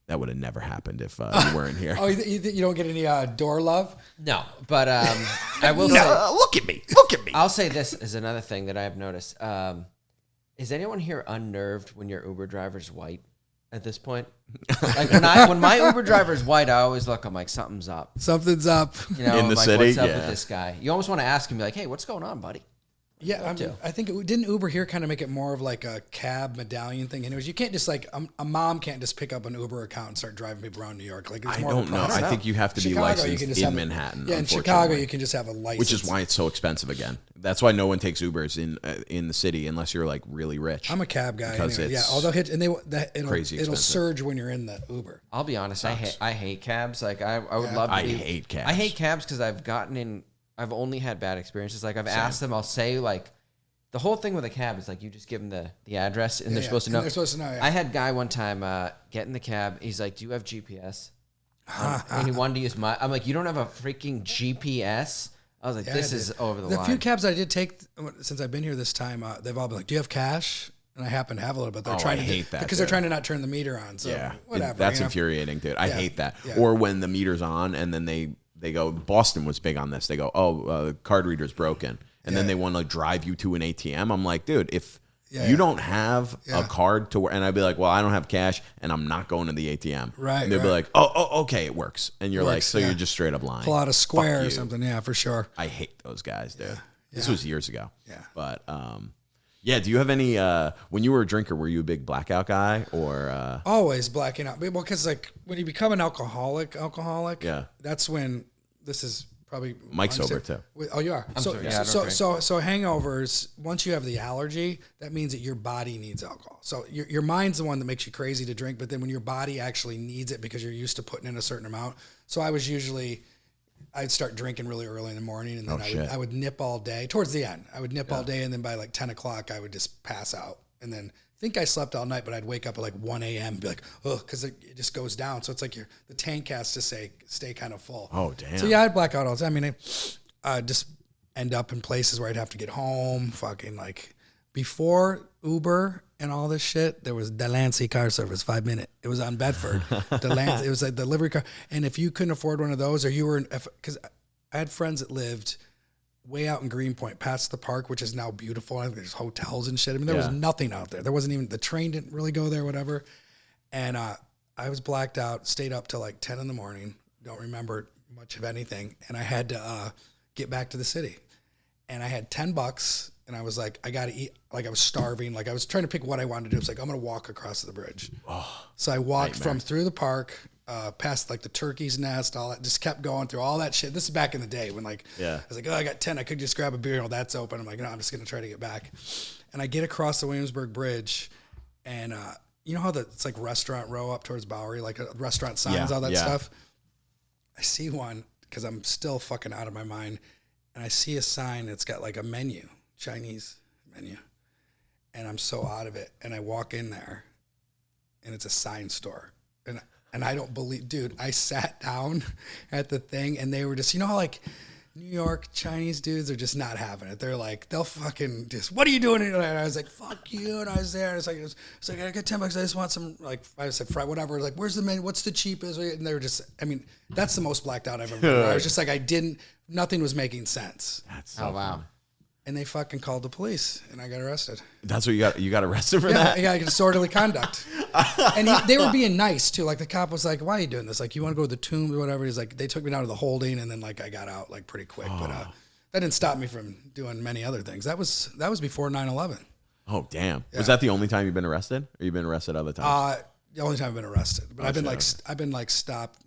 That would have never happened if you weren't here. Oh, you don't get any door love? No, but I will say. Look at me. Look at me. I'll say this is another thing that I have noticed. Is anyone here unnerved when your Uber driver's white at this point? Like when my Uber driver's white, I always look. I'm like, something's up. Something's up. You know, In the like, city? what's up Yeah. with this guy? You almost want to ask him, be like, hey, what's going on, buddy? Yeah, I think didn't Uber here kind of make it more of like a cab medallion thing? Anyways, you can't just like a mom can't just pick up an Uber account and start driving people around New York. Like it's I more don't of a know. process. I think you have to be Chicago, you licensed can just in have Manhattan. Yeah, in Chicago unfortunately. you can just have a license, Which is why it's so expensive again. That's why no one takes Ubers in the city unless you're like really rich. I'm a cab guy. Because Anyway. Yeah, it's although crazy it'll expensive. surge when you're in the Uber. I'll be honest. I hate cabs. Like I would love to. I hate cabs. I hate cabs because I've only had bad experiences. Like I've asked them. I'll say like. The whole thing with a cab is like you just give them the address and they're supposed to know. And they're supposed to know. Yeah. I had a guy one time get in the cab. He's like, "Do you have GPS?" And he wanted to use my. I'm like, "You don't have a freaking GPS." I was like, Yeah, "This is over the line." few cabs I did take since I've been here this time, they've all been like, "Do you have cash?" And I happen to have a little bit. They're trying to hate that, because dude. they're trying to not turn the meter on. So Yeah, whatever. that's you know? infuriating, dude. I hate that. Yeah. Or when the meter's on and then they go. Boston was big on this. They go, "Oh, card reader's broken," and then they want to drive you to an ATM. I'm like, dude, if you don't have a card to where, and I'd be like, well, I don't have cash, and I'm not going to the ATM. Right. And they'd be like, oh, okay, it works, and you're like, Works, so yeah. you're just straight up lying. Pull out a square Fuck or you. something. Yeah, for sure. I hate those guys, dude. This was years ago. Yeah. But yeah. Do you have any? When you were a drinker, were you a big blackout guy or? Always blacking out. Well, because like when you become an alcoholic, Yeah. that's when this is probably Mike's sober too. Oh, you are. So, sorry. Yeah, I don't drink. so hangovers. Once you have the allergy, that means that your body needs alcohol. So your mind's the one that makes you crazy to drink, but then when your body actually needs it because you're used to putting in a certain amount. So I'd start drinking really early in the morning, and then I would nip all day. Towards the end, I would nip all day, and then by like 10 o'clock, I would just pass out, and then think I slept all night, but I'd wake up at like 1 a.m. and be like, oh, because it just goes down. So it's like the tank has to stay kind of full. Oh, damn. So yeah, I'd black out all the time. I mean, I just end up in places where I'd have to get home. Fucking like before Uber and all this shit, there was Delancey car service, 5 minute. It was on Bedford. Delancey, it was a delivery car. And if you couldn't afford one of those, or you were, because I had friends that lived way out in Greenpoint, past the park, which is now beautiful. I think there's hotels and shit. I mean, there was nothing out there. There wasn't even, the train didn't really go there, whatever. And I was blacked out, stayed up till like 10 in the morning. Don't remember much of anything. And I had to get back to the city. And I had $10, and I was like, I got to eat. Like I was starving. Like I was trying to pick what I wanted to do. It's like, I'm going to walk across the bridge. Oh, so I walked from through the park, past like the turkey's nest, all that, just kept going through all that shit. This is back in the day when like, I was like, oh, I got 10. I could just grab a beer. Oh, that's open. I'm like, no, I'm just going to try to get back. And I get across the Williamsburg Bridge, and you know how it's like restaurant row up towards Bowery, like restaurant signs, all that stuff. I see one because I'm still fucking out of my mind. And I see a sign that's got like a menu, Chinese menu. And I'm so out of it. And I walk in there, and it's a sign store. And I don't believe, dude, I sat down at the thing, and they were just, you know how like New York Chinese dudes are just not having it. They're like, they'll fucking just, what are you doing? And I was like, fuck you. And I was there. And it's like, I got $10. I just want some, like, I said, fry, whatever. Like, where's the menu? What's the cheapest? And they were just, I mean, that's the most blacked out I've ever been. I was just like, nothing was making sense. That's so Oh wow. funny. And they fucking called the police, and I got arrested. That's what you got arrested for that? Yeah, disorderly conduct. And they were being nice too. Like the cop was like, "Why are you doing this? Like, you want to go to the tomb or whatever?" He's like, they took me down to the holding, and then like I got out like pretty quick. But that didn't stop me from doing many other things. That was before 9/11. Oh, damn. Was that the only time you've been arrested, or you've been arrested other times? The only time I've been arrested, but I've been like stopped,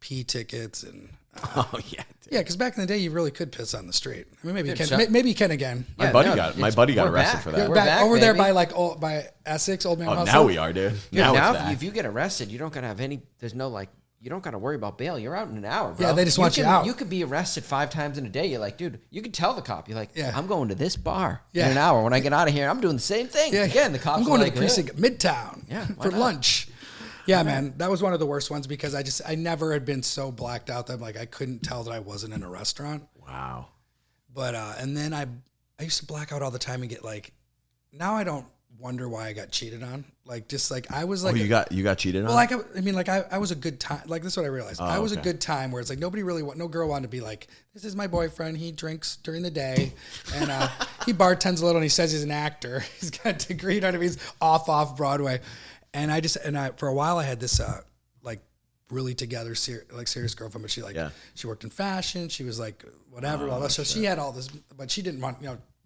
P tickets and. Oh yeah, dude. Yeah, because back in the day, you really could piss on the street. I mean, maybe Dude, you can again. My buddy got we're arrested back. for Yeah, that. we're Back back, over there baby. by Essex, Old Man Oh, House. now we are, dude. Yeah, Now now it's back. if you get arrested, you don't gotta have any. There's no like. You don't gotta worry about bail. You're out in an hour, bro. Yeah, they just want you out. You could be arrested 5 times in a day. You're like, dude. You could tell the cop. You're like, Yeah. I'm going to this bar Yeah. in an hour. When I get out of here, I'm doing the same thing. Yeah, Again, the cops. I'm going are to like, the precinct Midtown. Yeah, why for not? lunch. Yeah, man, that was one of the worst ones because I never had been so blacked out that like I couldn't tell that I wasn't in a restaurant. Wow. But and then I used to black out all the time and get like, now I don't wonder why I got cheated on. Like, just like I was like, you got cheated on? well, like I mean, like I was a good time. Like this is what I realized. I was a okay. good time where it's like nobody really, no girl wanted to be like, this is my boyfriend. He drinks during the day, and he bartends a little, and he says he's an actor. He's got a degree, you know what I mean? He's off Broadway, and I for a while I had this like really together serious girlfriend, but she worked in fashion. She was like whatever, blah, blah. So she had all this, but she didn't want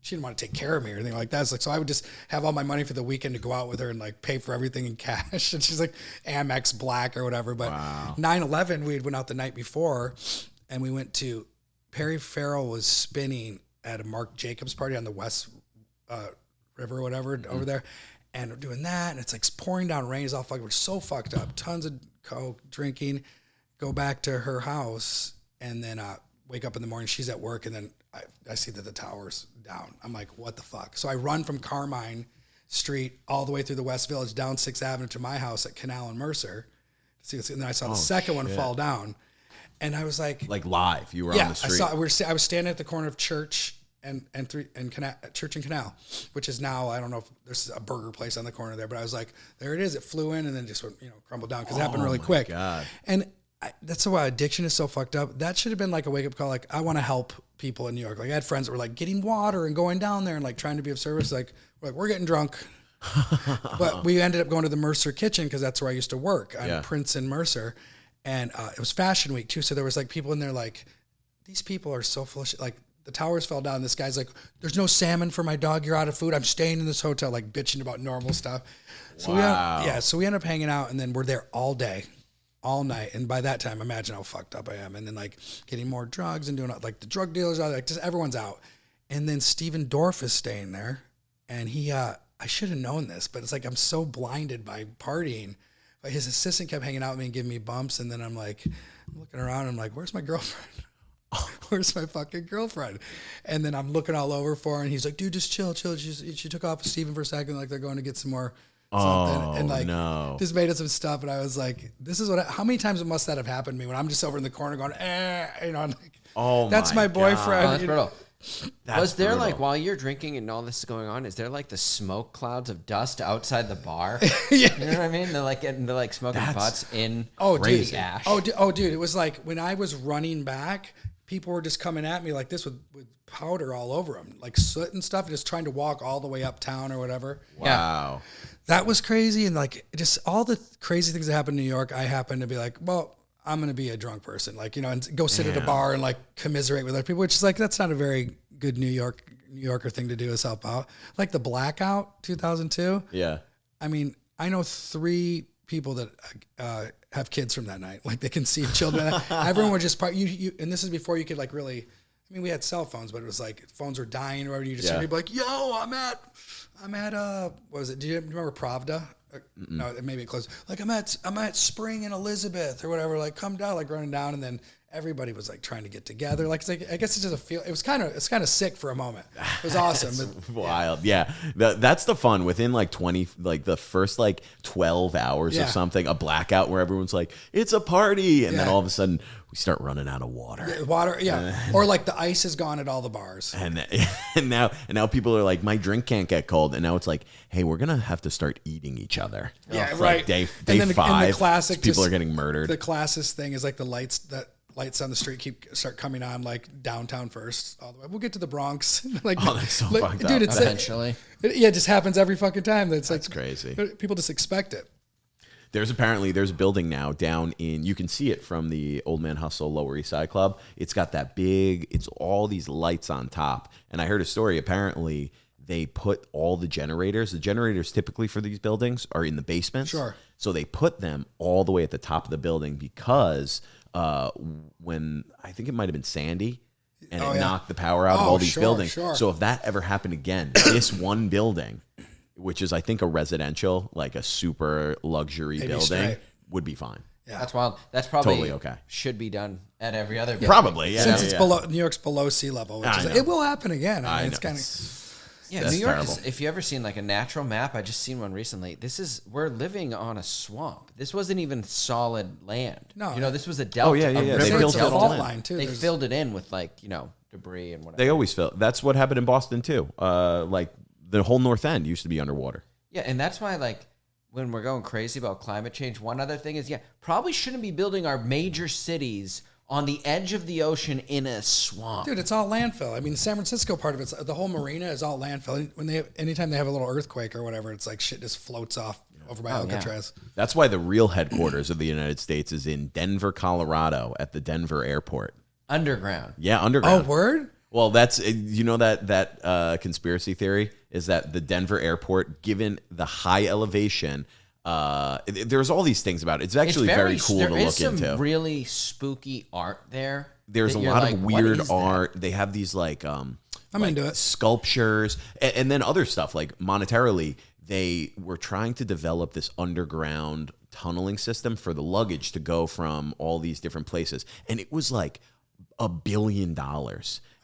she didn't want to take care of me or anything like that. It's like, so I would just have all my money for the weekend to go out with her and like pay for everything in cash. And she's like Amex Black or whatever. But 9/11, we went out the night before, and we went to Perry Farrell was spinning at a Marc Jacobs party on the West River or whatever over there. And we're doing that, and it's like pouring down rain. It's all fucked. We're so fucked up. Tons of coke, drinking. Go back to her house, and then wake up in the morning. She's at work, and then I see that the tower's down. I'm like, what the fuck? So I run from Carmine Street all the way through the West Village, down 6th Avenue to my house at Canal and Mercer. And then I saw the second one fall down, and I was like live. You were on the street. I was standing at the corner of Church and Church and Canal, which is now, I don't know if there's a burger place on the corner there, but I was like, there it is. It flew in and then just went, crumbled down because it happened really quick. God. And that's why addiction is so fucked up. That should have been like a wake up call. Like, I want to help people in New York. Like, I had friends that were like getting water and going down there and like trying to be of service. Like, we're getting drunk. But we ended up going to the Mercer Kitchen because that's where I used to work on Prince and Mercer. And it was Fashion Week too. So there was like people in there like, these people are so full of shit. Like, the towers fell down. This guy's like, there's no salmon for my dog. You're out of food. I'm staying in this hotel, like bitching about normal stuff. So we end up hanging out, and then we're there all day, all night. And by that time, imagine how fucked up I am. And then like getting more drugs and doing like the drug dealers are like, just everyone's out. And then Steven Dorff is staying there. And he, I should have known this, but it's like, I'm so blinded by partying. But his assistant kept hanging out with me and giving me bumps. And then I'm like, I'm looking around. I'm like, where's my girlfriend? Where's my fucking girlfriend? And then I'm looking all over for her, and he's like, dude, just chill. She took off with Steven for a second, like they're going to get some more something. And like, just made us some stuff. And I was like, this is how many times must that have happened to me when I'm just over in the corner going, I'm like, that's my boyfriend. Oh, that's brutal. Was there brutal. like, while you're drinking and all this is going on, is there like the smoke clouds of dust outside the bar? Yeah. You know what I mean? They're like smoking butts in dude. ash. Oh, dude, it was like when I was running back, people were just coming at me like this with powder all over them, like soot and stuff, just trying to walk all the way uptown or whatever. Wow. That was crazy. And like, just all the crazy things that happen in New York, I happen to be like, well, I'm going to be a drunk person, like, and go sit at a bar and like commiserate with other people, which is like, that's not a very good New Yorker thing to do, is help out. Like the blackout 2002. Yeah. I mean, I know 3 people that have kids from that night. Like, they conceive children. Everyone was just and this is before you could like really, I mean, we had cell phones, but it was like phones were dying or whatever. You just hear people like, yo, I'm at what was it? Do you remember Pravda? No, maybe it closed. Like, I'm at Spring and Elizabeth or whatever. Like, come down, like running down, and then everybody was like trying to get together. Like, it's like, I guess it's just it's kind of sick for a moment. It was awesome. But wild. Yeah. That's the fun within like 20, like the first like 12 hours of something, a blackout where everyone's like, it's a party. And then all of a sudden we start running out of water. Water. Yeah. Or like the ice is gone at all the bars. And now people are like, my drink can't get cold. And now it's like, hey, we're going to have to start eating each other. Yeah. It's Right. Like day and 5, the classic, people are getting murdered. The classist thing is like the lights on the street start coming on like downtown first. All the way. We'll get to the Bronx. Like, that's so fucked up. Dude, it's eventually. It just happens every fucking time. That's crazy. People just expect it. There's a building now down in, you can see it from the Old Man Hustle Lower East Side Club. It's got that it's all these lights on top. And I heard a story, apparently they put all the generators typically for these buildings are in the basement. Sure. So they put them all the way at the top of the building because when I think it might have been Sandy and it knocked the power out of all these buildings. Sure. So if that ever happened again, this one building, which is I think a residential, like a super luxury building, would be fine. Yeah. That's wild. That's probably Totally okay. Should be done at every other building. Probably, yeah. Since it's below, New York's below sea level, which is, know. it will happen again. I mean, know. it's kind of. Yeah, That's New York terrible. is, if you ever seen like a natural map, I just seen one recently. We're living on a swamp. This wasn't even solid land. No. This was a delta. Oh, yeah. A They river built a it delta. all fault in. line too. They There's- filled it in with like, debris and whatever. They always fill. That's what happened in Boston too. Like the whole North End used to be underwater. Yeah, and that's why, like, when we're going crazy about climate change, one other thing is, probably shouldn't be building our major cities on the edge of the ocean in a swamp. Dude, it's all landfill. I mean, San Francisco part of it's the whole marina is all landfill. When anytime they have a little earthquake or whatever, it's like shit just floats off over by Alcatraz. Yeah. That's why the real headquarters of the United States is in Denver, Colorado, at the Denver airport. Underground. Yeah, underground. Oh, word? Well, that's that conspiracy theory is that the Denver airport, given the high elevation, there's all these things about it. It's actually very cool to look into. There is some really spooky art there. There's a lot of weird art. They have these like I'm into it. Sculptures, and then other stuff like monetarily. They were trying to develop this underground tunneling system for the luggage to go from all these different places, and it was like $1 billion.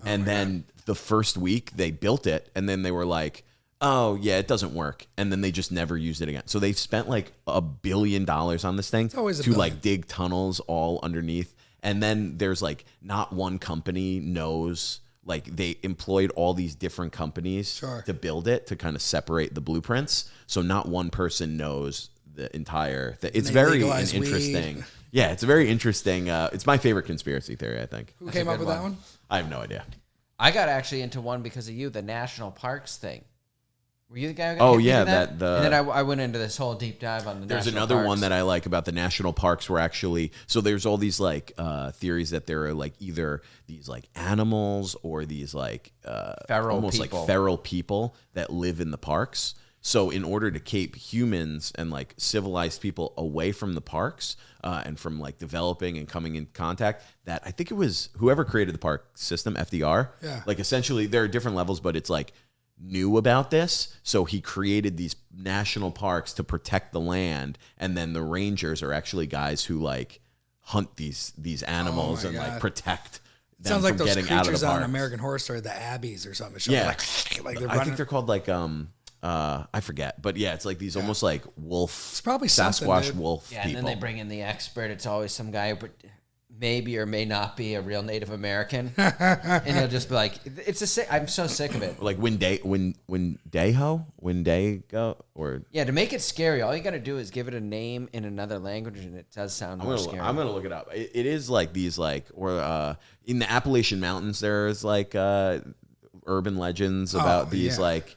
And then the first week they built it, and then they were like, oh yeah, it doesn't work, and then they just never used it again. So they've spent like $1 billion on this thing to like dig tunnels all underneath, and then there's like not one company knows. Like they employed all these different companies to build it, to kind of separate the blueprints, so not one person knows the entire thing. It's very interesting. Weed. Yeah, it's very interesting. It's my favorite conspiracy theory, I think. Who came up with that one? I have no idea. I got actually into one because of you, the national parks thing. Were you the guy who got into that? And then I went into this whole deep dive on the There's national another parks. one that I like about the national parks where actually, so there's all these like theories that there are like either these like animals or these like almost like feral people that live in the parks. So in order to keep humans and like civilized people away from the parks and from like developing and coming in contact, that I think it was whoever created the park system, FDR. Yeah. Like essentially there are different levels, but it's like knew about this, so he created these national parks to protect the land, and then the rangers are actually guys who like hunt these animals and like protect them. Sounds like from those getting out of creatures the on parks. American Horror Story, the Abbeys or something. Yeah, like they're I think they're called like I forget, but yeah, it's like these almost like wolf. It's probably Sasquatch wolf. Yeah, people. and then they bring in the expert. It's always some guy who maybe or may not be a real Native American, and he'll just be like, I'm so sick of it. Like when day go or to make it scary, all you got to do is give it a name in another language, and it does sound more scary. I'm gonna look it up. It is like these like or in the Appalachian Mountains there's like urban legends about these like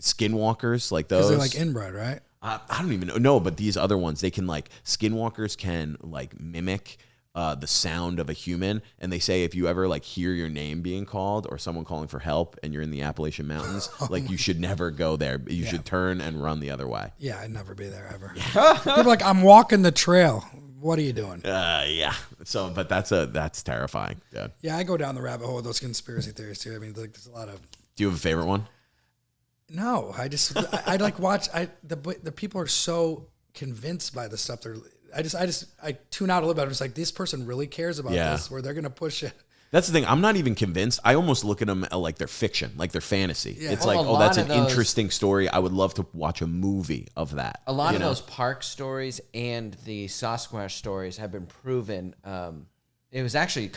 skinwalkers, like those. They're like inbred, right? I don't even know. No, but these other ones, they can like skinwalkers can like mimic the sound of a human, and they say if you ever like hear your name being called or someone calling for help and you're in the Appalachian Mountains, like you should never go there. You should turn and run the other way. Yeah, I'd never be there ever. People are like, I'm walking the trail. What are you doing? Yeah. So, but that's terrifying, dude. Yeah, I go down the rabbit hole with those conspiracy theories too. I mean, like, there's a lot of. Do you have a favorite one? No, I like watch. The people are so convinced by the stuff they're. I tune out a little bit. I'm just like, this person really cares about this, where they're gonna push it. That's the thing. I'm not even convinced. I almost look at them like they're fiction, like they're fantasy. Yeah. It's well, like, that's an interesting story. I would love to watch a movie of that. A lot of those park stories and the Sasquatch stories have been proven. It was actually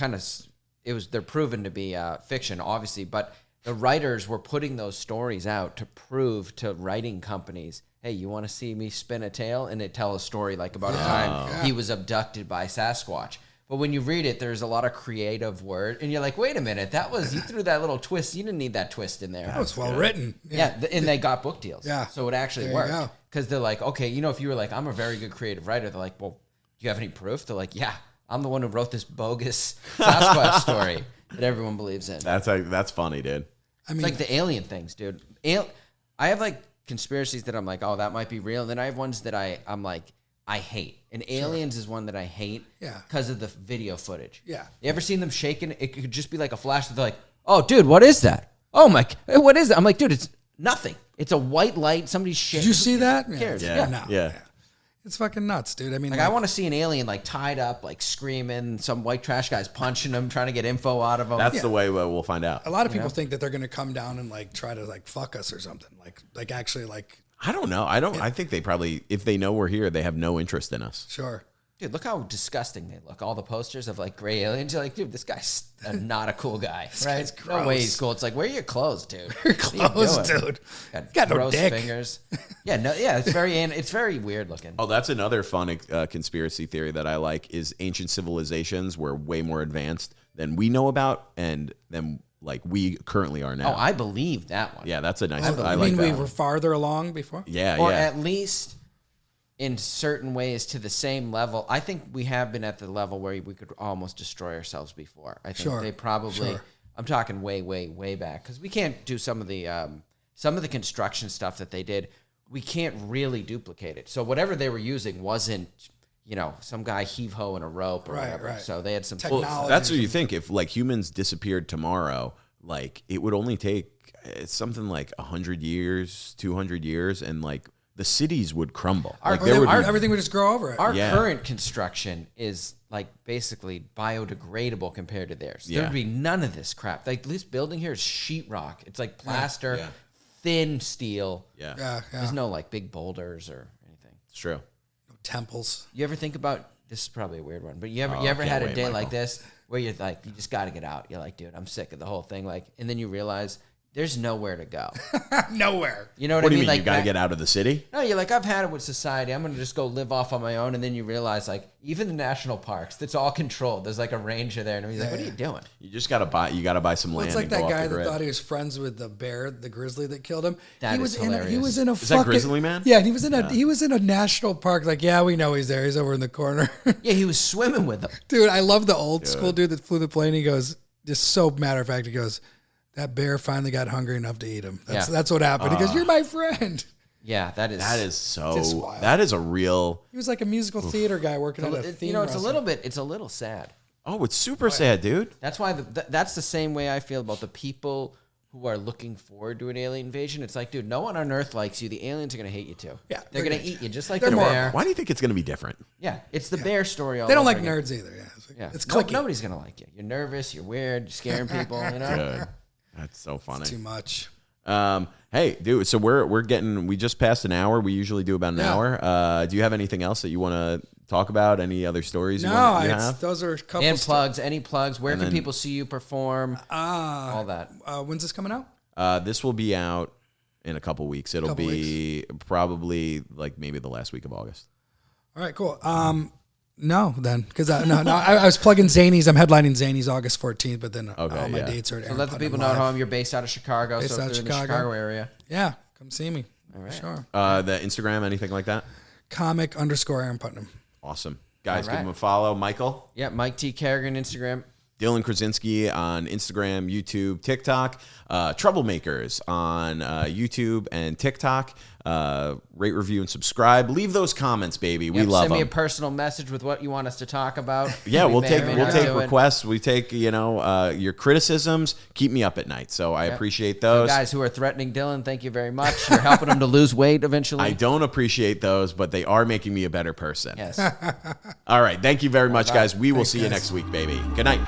they're proven to be fiction, obviously, but the writers were putting those stories out to prove to writing companies, hey, you want to see me spin a tale? And they tell a story like about a time he was abducted by Sasquatch. But when you read it, there's a lot of creative word. And you're like, wait a minute, you threw that little twist. You didn't need that twist in there. That was well written. Yeah, and they got book deals. Yeah. So it actually worked. Because they're like, okay, if you were like, I'm a very good creative writer, they're like, well, do you have any proof? They're like, yeah, I'm the one who wrote this bogus Sasquatch story that everyone believes in. That's funny, dude. I mean, it's like the alien things, dude. I have like conspiracies that I'm like, oh, that might be real. And then I have ones that I'm like, I hate. And aliens is one that I hate because of the video footage. Yeah. You ever seen them shaking? It could just be like a flash. They're like, oh, dude, what is that? Oh, my, what is that? I'm like, dude, it's nothing. It's a white light. Somebody's shaking. Did you see that? Who cares? Yeah. It's fucking nuts, dude. I mean, like I want to see an alien like tied up, like screaming. Some white trash guy's punching him, trying to get info out of him. That's the way we'll find out. A lot of people think that they're going to come down and like try to like fuck us or something. Like actually like. I don't know. I think they probably, if they know we're here, they have no interest in us. Sure. Dude, look how disgusting they look. All the posters of like gray aliens. You're like, dude, this guy's not a cool guy, right? No way he's cool. It's like, where are your clothes, dude? Your clothes, dude. Got no gross dick. fingers. Yeah, it's very weird looking. Oh, that's another fun conspiracy theory that I like is ancient civilizations were way more advanced than we know about and than like we currently are now. Oh, I believe that one. Yeah, that's a nice. I like mean, that we one. were farther along before. Yeah, Or yeah. at least in certain ways to the same level. I think we have been at the level where we could almost destroy ourselves before. I think they probably, I'm talking way, way, way back because we can't do some of the construction stuff that they did. We can't really duplicate it. So whatever they were using wasn't, some guy heave-ho in a rope or whatever. Right. So they had some Technology. Well, that's what you think. If like humans disappeared tomorrow, like it would only take something like 100 years, 200 years, and like the cities would crumble. Everything would just grow over it. Our current construction is like basically biodegradable compared to theirs. Yeah. There'd be none of this crap. Like this building here is sheetrock. It's like plaster, thin steel. Yeah. There's no like big boulders or anything. It's true. No temples. You ever think about this is probably a weird one, but you ever had a day like this where you're like you just got to get out. You're like, dude, I'm sick of the whole thing. Like, and then you realize there's nowhere to go. Nowhere. You know What what I do you mean? mean? Like You got to get out of the city? No, you're like, I've had it with society. I'm going to just go live off on my own. And then you realize, like, even the national parks, that's all controlled. There's like a ranger there. And he's like, what are you doing? You just got to buy. You got to buy some land. It's like and go that off guy the that grid. thought he was friends with the bear, the grizzly that killed him. That he is was hilarious. He was in a Is that Grizzly Man? Yeah, and he was in a national park. Like, yeah, we know he's there. He's over in the corner. Yeah, he was swimming with them. Dude, I love the old school dude that flew the plane. He goes, just so matter of fact, he goes, that bear finally got hungry enough to eat him. That's what happened. He goes, you're my friend. Yeah, that is just so. wild. That is a real. He was like a musical theater guy working at a theme it's a restaurant. little sad. Oh, it's super sad, dude. That's why that's the same way I feel about the people who are looking forward to an alien invasion. It's like, dude, no one on Earth likes you. The aliens are going to hate you too. Yeah, they're going to gonna- eat you just like they're the more- bear. Why do you think it's going to be different? Yeah, it's the bear story. They don't like again. nerds either. Yeah, it's No, clicky. nobody's going to like you. You're nervous. You're weird. You're scaring people. You know. Good. That's so funny. Too much. Hey, dude. So we just passed an hour. We usually do about an hour. Do you have anything else that you want to talk about? Any other stories you have? Those are a couple. And plugs. Any plugs? Where can people see you perform? Ah, All that. when's this coming out? This will be out in a couple weeks. It'll be probably like maybe the last week of August. All right, cool. No, then, because I was plugging Zanies. I'm headlining Zanies August 14th, but then all my dates are. So let the people know at home you're based out of Chicago. Based so out if of they're in the Chicago. Chicago area. Yeah, come see me. All right. Sure. The Instagram, anything like that? Comic_Aaron Putnam. Awesome. Guys, All right. give him a follow. Michael? Yeah, Mike T. Kerrigan, Instagram. Dylan Krasinski on Instagram, YouTube, TikTok. Troublemakers on YouTube and TikTok. Rate, review, and subscribe. Leave those comments, baby. We love Send me a them. personal message with what you want us to talk about. Yeah, we'll may or may not take do it. requests. We take your criticisms. Keep me up at night. So I appreciate those. Guys who are threatening Dylan, thank you very much. You're helping him to lose weight eventually. I don't appreciate those, but they are making me a better person. Yes. All right. Thank you very much, guys. We will see you next week, baby. Good night.